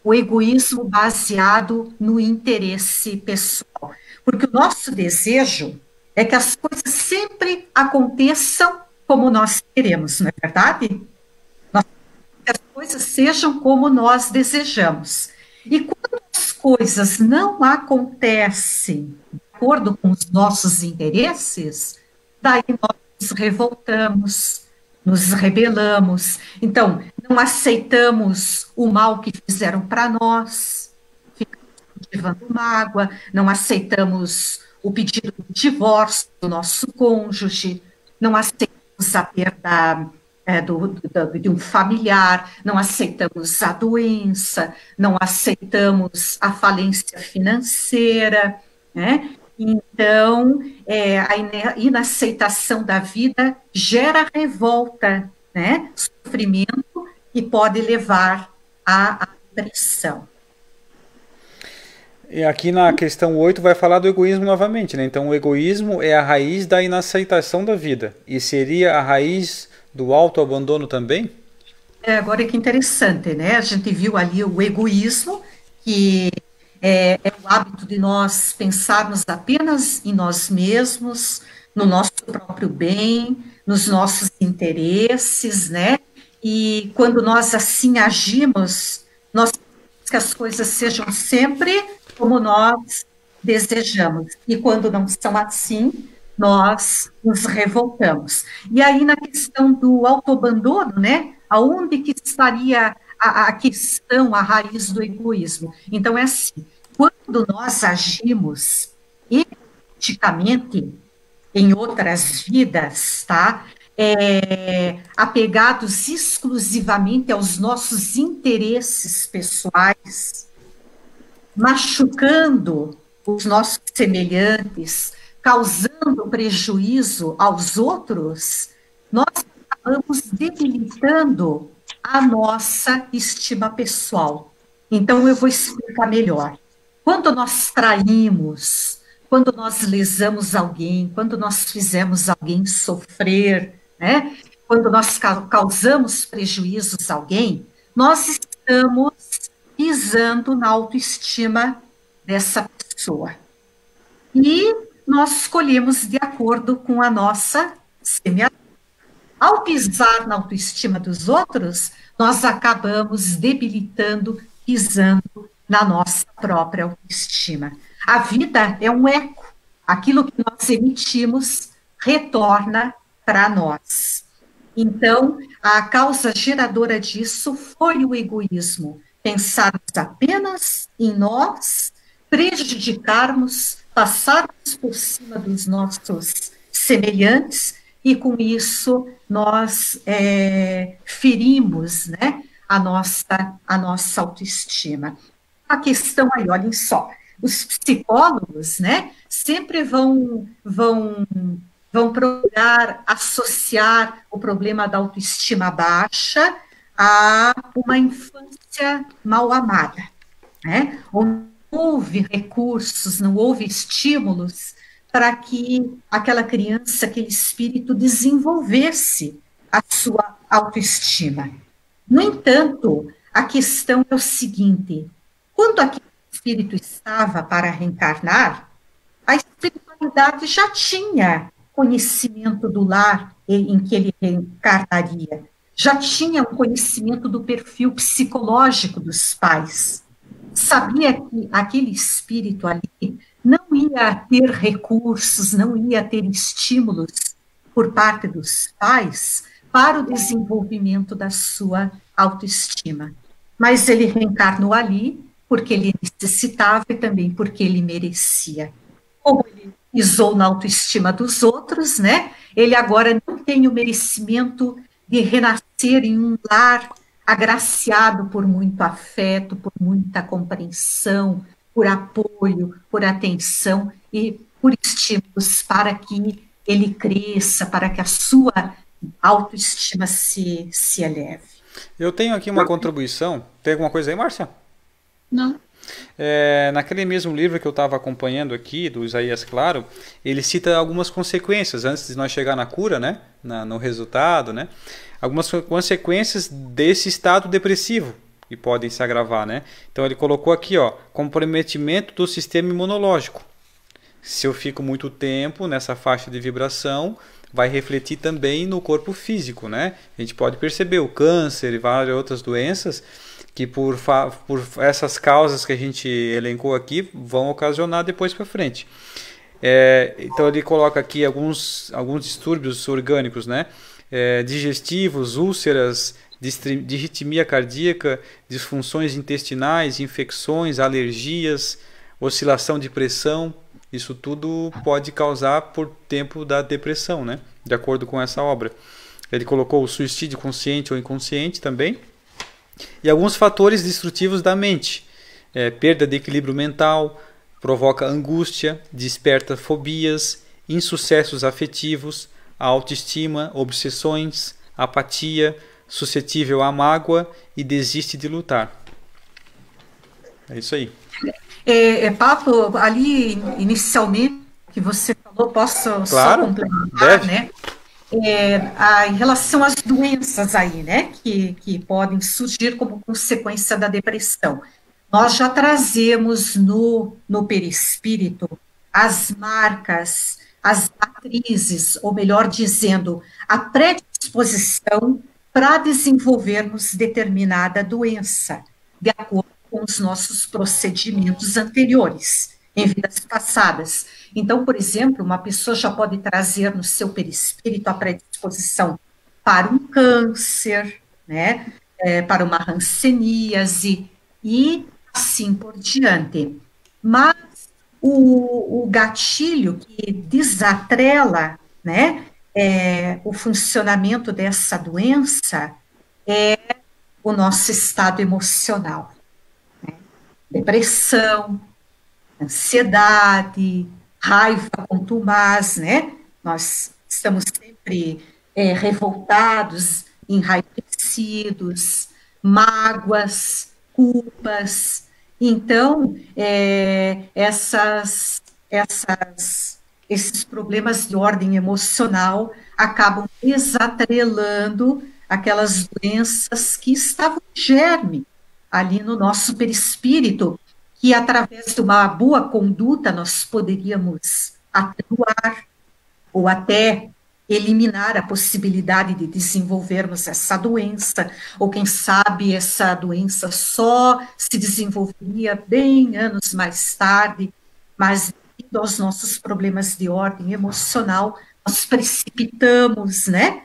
o egoísmo baseado no interesse pessoal. Porque o nosso desejo é que as coisas sempre aconteçam como nós queremos, não é verdade? Que as coisas sejam como nós desejamos. E quando as coisas não acontecem de acordo com os nossos interesses, daí nós nos revoltamos, nos rebelamos. Então, não aceitamos o mal que fizeram para nós, ficamos cultivando mágoa, não aceitamos o pedido de divórcio do nosso cônjuge, não aceitamos a perda de um familiar, não aceitamos a doença, não aceitamos a falência financeira, né? Então, a inaceitação da vida gera revolta, né? Sofrimento e pode levar à depressão. E aqui na questão 8 vai falar do egoísmo novamente, né? Então o egoísmo é a raiz da inaceitação da vida. E seria a raiz do autoabandono também? Agora que interessante, né? A gente viu ali o egoísmo, que é o hábito de nós pensarmos apenas em nós mesmos, no nosso próprio bem, nos nossos interesses, né? E quando nós assim agimos, nós queremos que as coisas sejam sempre como nós desejamos. E quando não são assim, nós nos revoltamos. E aí, na questão do autoabandono, né? Aonde que estaria a questão, a raiz do egoísmo? Então, é assim, quando nós agimos egoisticamente em outras vidas, tá? Apegados exclusivamente aos nossos interesses pessoais, machucando os nossos semelhantes, causando prejuízo aos outros, nós acabamos debilitando a nossa estima pessoal. Então, eu vou explicar melhor. Quando nós traímos, quando nós lesamos alguém, quando nós fizemos alguém sofrer, né? Quando nós causamos prejuízos a alguém, nós estamos pisando na autoestima dessa pessoa. E nós escolhemos de acordo com a nossa semeadura. Ao pisar na autoestima dos outros, nós acabamos debilitando, pisando na nossa própria autoestima. A vida é um eco. Aquilo que nós emitimos retorna para nós. Então, a causa geradora disso foi o egoísmo. Pensarmos apenas em nós, prejudicarmos, passarmos por cima dos nossos semelhantes, e com isso nós ferimos, né, a nossa autoestima. A questão aí, olhem só, os psicólogos, né, sempre vão procurar associar o problema da autoestima baixa a uma infância mal amada, né? Onde não houve recursos, não houve estímulos para que aquela criança, aquele espírito desenvolvesse a sua autoestima. No entanto, a questão é o seguinte: quando aquele espírito estava para reencarnar, a espiritualidade já tinha conhecimento do lar em que ele reencarnaria, já tinha um conhecimento do perfil psicológico dos pais, sabia que aquele espírito ali não ia ter recursos, não ia ter estímulos por parte dos pais para o desenvolvimento da sua autoestima. Mas ele reencarnou ali porque ele necessitava e também porque ele merecia. Como ele pisou na autoestima dos outros, né? Ele agora não tem o merecimento de renascer em um lar agraciado por muito afeto, por muita compreensão, por apoio, por atenção e por estímulos para que ele cresça, para que a sua autoestima se eleve. Eu tenho aqui uma contribuição. Tem alguma coisa aí, Márcia? Não. Naquele mesmo livro que eu estava acompanhando aqui, do Isaías Claro, ele cita algumas consequências, antes de nós chegar na cura, né? No resultado, né? Algumas consequências desse estado depressivo que podem se agravar, né? Então ele colocou aqui, ó, comprometimento do sistema imunológico. Se eu fico muito tempo nessa faixa de vibração, vai refletir também no corpo físico, né? A gente pode perceber o câncer e várias outras doenças que por essas causas que a gente elencou aqui vão ocasionar depois para frente. Então ele coloca aqui alguns distúrbios orgânicos, né? Digestivos, úlceras, disritmia cardíaca, disfunções intestinais, infecções, alergias, oscilação de pressão. Isso tudo pode causar por tempo da depressão, né? De acordo com essa obra. Ele colocou o suicídio consciente ou inconsciente também. E alguns fatores destrutivos da mente. Perda de equilíbrio mental, provoca angústia, desperta fobias, insucessos afetivos, autoestima, obsessões, apatia, suscetível à mágoa e desiste de lutar. É isso aí. Papo, ali inicialmente que você falou, posso só Claro, complementar, deve. né? Em relação às doenças aí, né, que podem surgir como consequência da depressão. Nós já trazemos no perispírito as marcas, as matrizes, ou melhor dizendo, a predisposição para desenvolvermos determinada doença, de acordo com os nossos procedimentos anteriores, em vidas passadas. Então, por exemplo, uma pessoa já pode trazer no seu perispírito a predisposição para um câncer, né, para uma hanseníase e assim por diante. Mas o gatilho que desatrela, né, o funcionamento dessa doença é o nosso estado emocional. Depressão, ansiedade, raiva contumaz, né? Nós estamos sempre revoltados, enraivecidos, mágoas, culpas. Então, esses problemas de ordem emocional acabam desatrelando aquelas doenças que estavam em germe ali no nosso perispírito, que através de uma boa conduta nós poderíamos atenuar ou até eliminar a possibilidade de desenvolvermos essa doença, ou quem sabe essa doença só se desenvolveria bem anos mais tarde, mas devido aos nossos problemas de ordem emocional, nós precipitamos, né,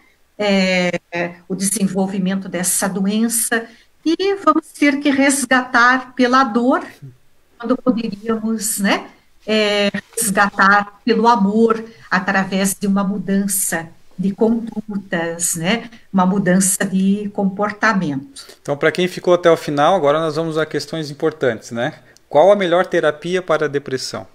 o desenvolvimento dessa doença e vamos ter que resgatar pela dor, quando poderíamos, né, resgatar pelo amor, através de uma mudança de condutas, né, uma mudança de comportamento. Então, para quem ficou até o final, agora nós vamos a questões importantes, né? Qual a melhor terapia para a depressão?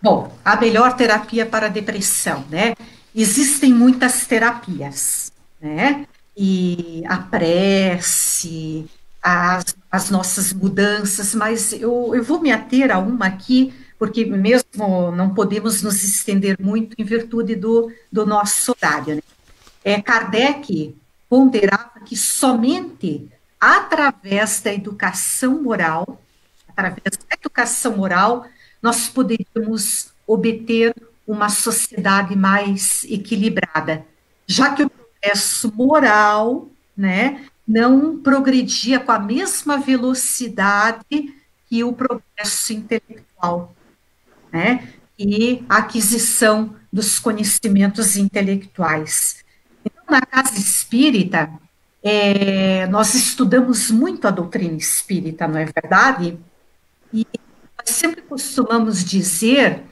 Bom, a melhor terapia para a depressão, né? Existem muitas terapias, né? E a prece, as nossas mudanças, mas eu vou me ater a uma aqui, porque mesmo não podemos nos estender muito em virtude do nosso horário, né? Kardec ponderava que somente através da educação moral, nós poderíamos obter uma sociedade mais equilibrada, já que o progresso moral, né, não progredia com a mesma velocidade que o progresso intelectual, né, e a aquisição dos conhecimentos intelectuais. Então, na casa espírita, nós estudamos muito a doutrina espírita, não é verdade? E nós sempre costumamos dizer,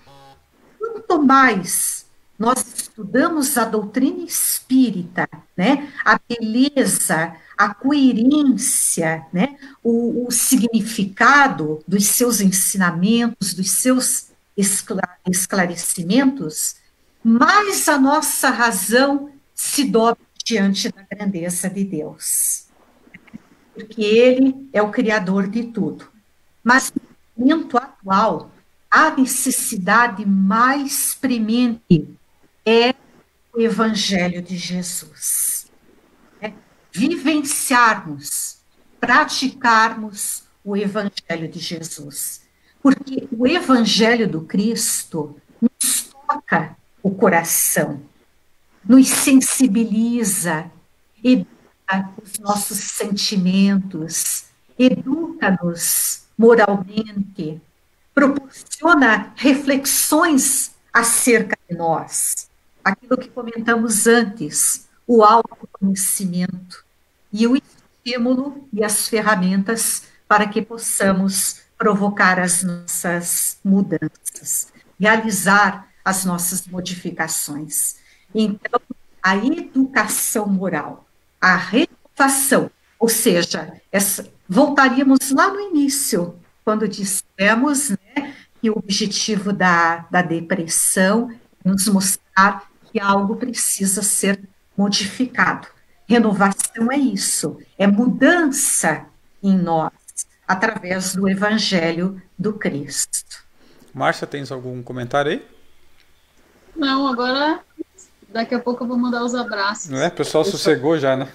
quanto mais nós estudamos a doutrina espírita, né, a beleza, a coerência, né, o significado dos seus ensinamentos, dos seus esclarecimentos, mais a nossa razão se dobra diante da grandeza de Deus. Porque Ele é o Criador de tudo. Mas no momento atual, a necessidade mais premente é o Evangelho de Jesus. Vivenciarmos, praticarmos o Evangelho de Jesus. Porque o Evangelho do Cristo nos toca o coração, nos sensibiliza, educa os nossos sentimentos, educa-nos moralmente, proporciona reflexões acerca de nós, aquilo que comentamos antes, o autoconhecimento e o estímulo e as ferramentas para que possamos provocar as nossas mudanças, realizar as nossas modificações. Então, a educação moral, a renovação, ou seja, voltaríamos lá no início, quando dissemos, né, que o objetivo da depressão é nos mostrar que algo precisa ser modificado. Renovação é isso, é mudança em nós, através do Evangelho do Cristo. Márcia, tens algum comentário aí? Não, agora daqui a pouco eu vou mandar os abraços. Não é? O pessoal sossegou já, né?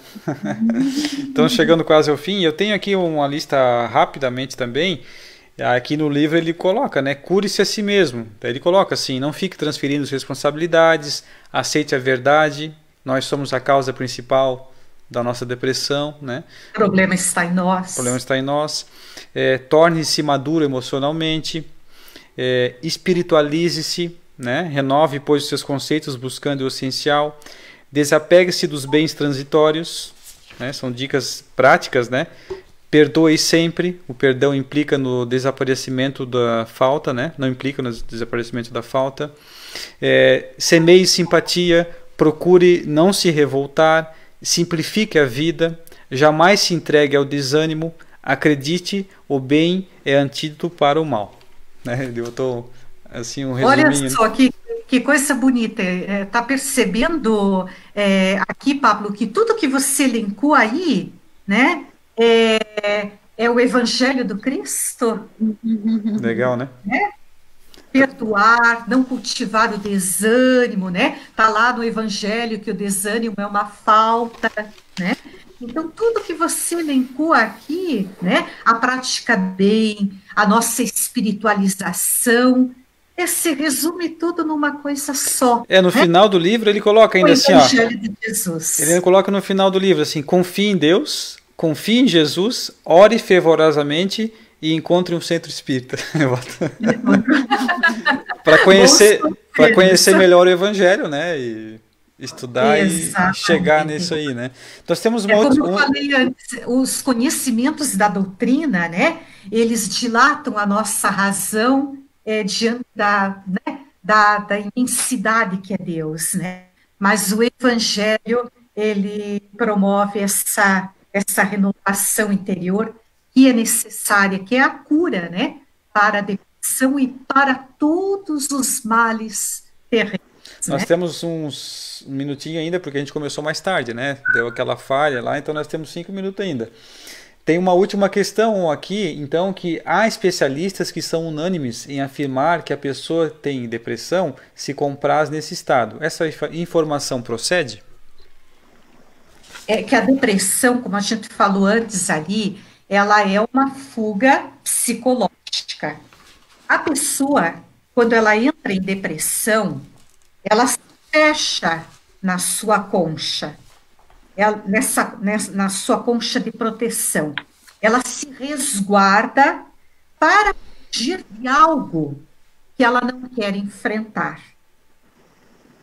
Estamos chegando quase ao fim. Eu tenho aqui uma lista rapidamente também. Aqui no livro ele coloca, né? Cure-se a si mesmo. Daí ele coloca assim: não fique transferindo responsabilidades, aceite a verdade. Nós somos a causa principal da nossa depressão, né? O problema está em nós. O problema está em nós. Torne-se maduro emocionalmente. Espiritualize-se, né? Renove, pois, os seus conceitos buscando o essencial. Desapegue-se dos bens transitórios, né? São dicas práticas, né? Perdoe sempre. O perdão implica no desaparecimento da falta, né? Não implica no desaparecimento da falta. Semeie simpatia. Procure não se revoltar. Simplifique a vida. Jamais se entregue ao desânimo. Acredite, o bem é antídoto para o mal. Né? Eu estou assim um resuminho. Olha só que coisa bonita. Tá percebendo aqui, Pablo, que tudo que você elencou aí, né? É o Evangelho do Cristo. Legal, né? Perdoar, não cultivar o desânimo, né? Tá lá no Evangelho que o desânimo é uma falta, né? Então, tudo que você elencou aqui, né? A prática bem, a nossa espiritualização, se resume tudo numa coisa só. No final do livro ele coloca ainda assim, o Evangelho de Jesus. Ele coloca no final do livro assim: confie em Deus, confie em Jesus, ore fervorosamente e encontre um centro espírita. Para conhecer melhor o Evangelho, né? E estudar e chegar nisso aí, né? Nós temos como eu falei antes, os conhecimentos da doutrina, né? Eles dilatam a nossa razão diante da imensidade que é Deus, né? Mas o Evangelho, ele promove essa renovação interior que é necessária, que é a cura, né? Para a depressão e para todos os males terrenos. Nós temos um minutinho ainda, porque a gente começou mais tarde, né? Deu aquela falha lá, então nós temos 5 minutos ainda. Tem uma última questão aqui, então, que há especialistas que são unânimes em afirmar que a pessoa tem depressão se compraz nesse estado. Essa informação procede? Que a depressão, como a gente falou antes ali, ela é uma fuga psicológica. A pessoa, quando ela entra em depressão, ela se fecha na sua concha, na sua concha de proteção. Ela se resguarda para fugir de algo que ela não quer enfrentar.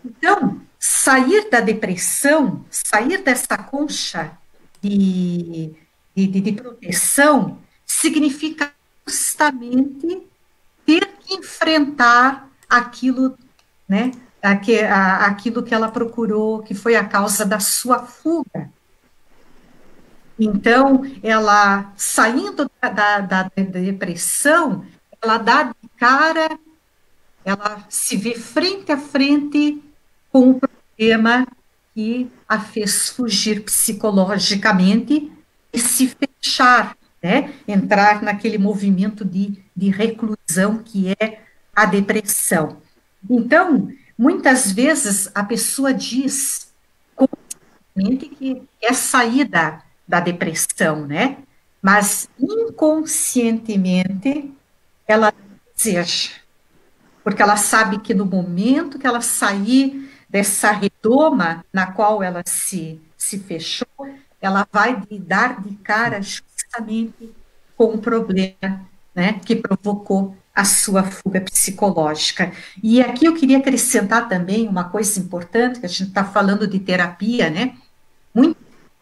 Então, sair da depressão, sair dessa concha de proteção, significa justamente ter que enfrentar aquilo, né? Aquilo que ela procurou, que foi a causa da sua fuga. Então, ela, saindo da depressão, ela dá de cara, ela se vê frente a frente com o problema que a fez fugir psicologicamente e se fechar, né? Entrar naquele movimento de reclusão que é a depressão. Então, muitas vezes a pessoa diz conscientemente que é sair da depressão, né? Mas inconscientemente ela deseja, porque ela sabe que no momento que ela sair dessa redoma na qual ela se fechou, ela vai dar de cara justamente com o problema, né, que provocou a sua fuga psicológica. E aqui eu queria acrescentar também uma coisa importante, que a gente está falando de terapia, né? Muito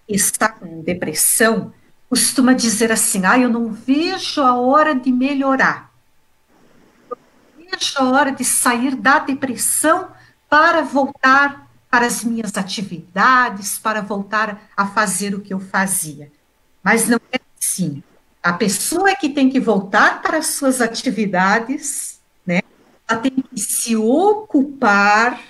que está com depressão costuma dizer assim: eu não vejo a hora de melhorar. Eu não vejo a hora de sair da depressão para voltar para as minhas atividades, para voltar a fazer o que eu fazia. Mas não é assim. A pessoa que tem que voltar para as suas atividades, né? Ela tem que se ocupar,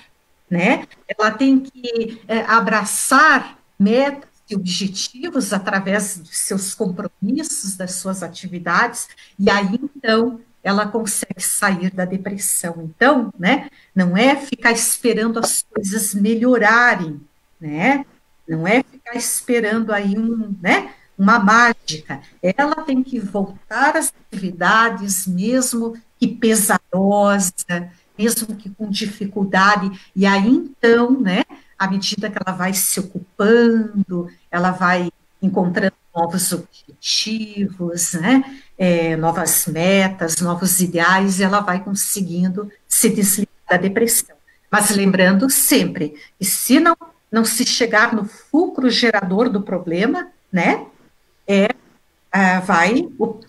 né? Ela tem que abraçar metas e objetivos através dos seus compromissos, das suas atividades, e aí então ela consegue sair da depressão. Então, né, não é ficar esperando as coisas melhorarem, né? Não é ficar esperando aí uma mágica. Ela tem que voltar às atividades, mesmo que pesarosa, mesmo que com dificuldade, e aí então, né, à medida que ela vai se ocupando, ela vai encontrando novos objetivos, né, novas metas, novos ideais, e ela vai conseguindo se desligar da depressão. Mas lembrando sempre que se não se chegar no fulcro gerador do problema, né,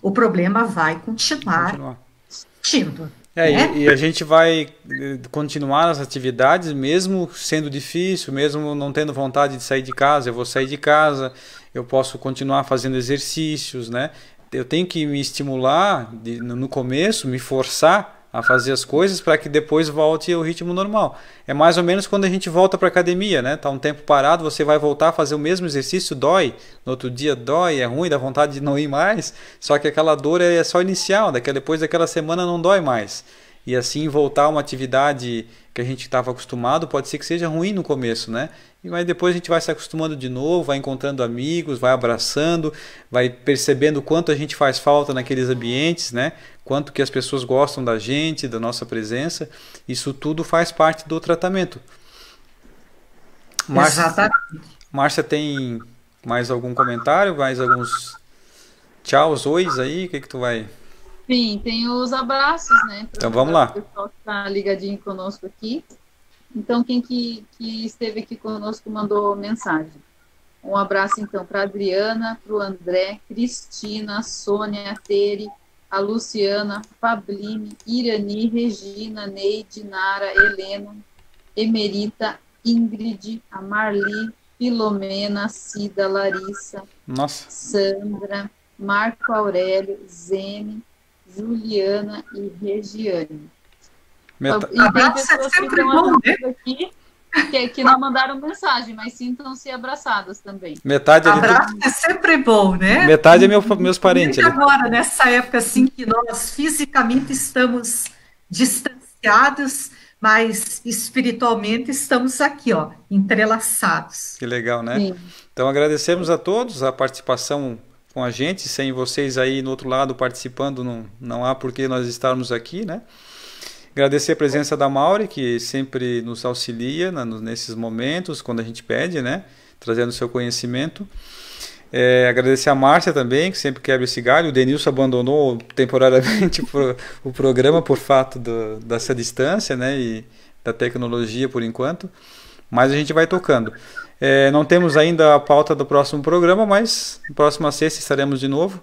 o problema vai continuar existindo. E a gente vai continuar as atividades, mesmo sendo difícil, mesmo não tendo vontade de sair de casa. Eu vou sair de casa, eu posso continuar fazendo exercícios, né? Eu tenho que me estimular no começo, me forçar a fazer as coisas para que depois volte ao ritmo normal. É mais ou menos quando a gente volta para a academia, né? Tá um tempo parado, você vai voltar a fazer o mesmo exercício, dói. No outro dia dói, é ruim, dá vontade de não ir mais. Só que aquela dor é só inicial, depois daquela semana não dói mais. E assim voltar a uma atividade que a gente estava acostumado pode ser que seja ruim no começo, né? Mas depois a gente vai se acostumando de novo, vai encontrando amigos, vai abraçando, vai percebendo o quanto a gente faz falta naqueles ambientes, né? Quanto que as pessoas gostam da gente, da nossa presença. Isso tudo faz parte do tratamento. Márcia, tem mais algum comentário? Mais alguns tchauz, ois aí? O que tu vai... Sim, tem os abraços, né? Então vamos lá. O pessoal que está ligadinho conosco aqui. Então, quem que esteve aqui conosco mandou mensagem. Um abraço, então, para a Adriana, para o André, Cristina, Sônia, Tere, a Luciana, Fabline, Irani, Regina, Neide, Nara, Helena, Emerita, Ingrid, a Marli, Filomena, Cida, Larissa, Sandra, Marco Aurélio, Zene, Juliana e Regiane. E tem pessoas que estão aqui que não mandaram mensagem, mas sintam-se abraçadas também. Abraço é sempre bom, né? Metade é meus parentes. E agora, nessa época assim que nós fisicamente estamos distanciados, mas espiritualmente estamos aqui, ó, entrelaçados. Que legal, né? Sim. Então agradecemos a todos a participação com a gente. Sem vocês aí no outro lado participando, não há por que nós estarmos aqui, né? Agradecer a presença da Mauri, que sempre nos auxilia nesses momentos, quando a gente pede, né? Trazendo o seu conhecimento. Agradecer a Márcia também, que sempre quebra esse galho. O Denilson abandonou temporariamente o programa por fato dessa distância, né? E da tecnologia por enquanto. Mas a gente vai tocando. Não temos ainda a pauta do próximo programa, mas na próxima sexta estaremos de novo.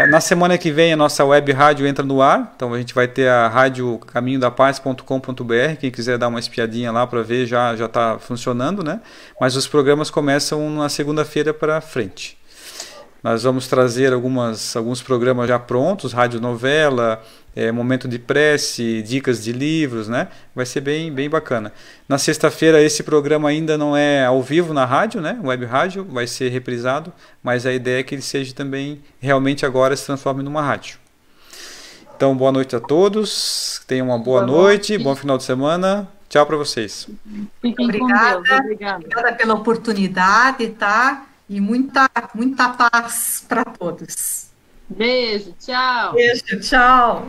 Na semana que vem a nossa web rádio entra no ar, então a gente vai ter a rádio caminhodapaz.com.br, quem quiser dar uma espiadinha lá para ver, já está funcionando, né? Mas os programas começam na segunda-feira para frente. Nós vamos trazer alguns programas já prontos, radionovela, momento de prece, dicas de livros, né? Vai ser bem bacana. Na sexta-feira esse programa ainda não é ao vivo na rádio, né? Web rádio, vai ser reprisado, mas a ideia é que ele seja também, realmente agora se transforme numa rádio. Então, boa noite a todos, tenham uma boa noite, bom final de semana, tchau para vocês. Obrigada pela oportunidade, tá? E muita paz para todos. Beijo, tchau. Beijo, tchau.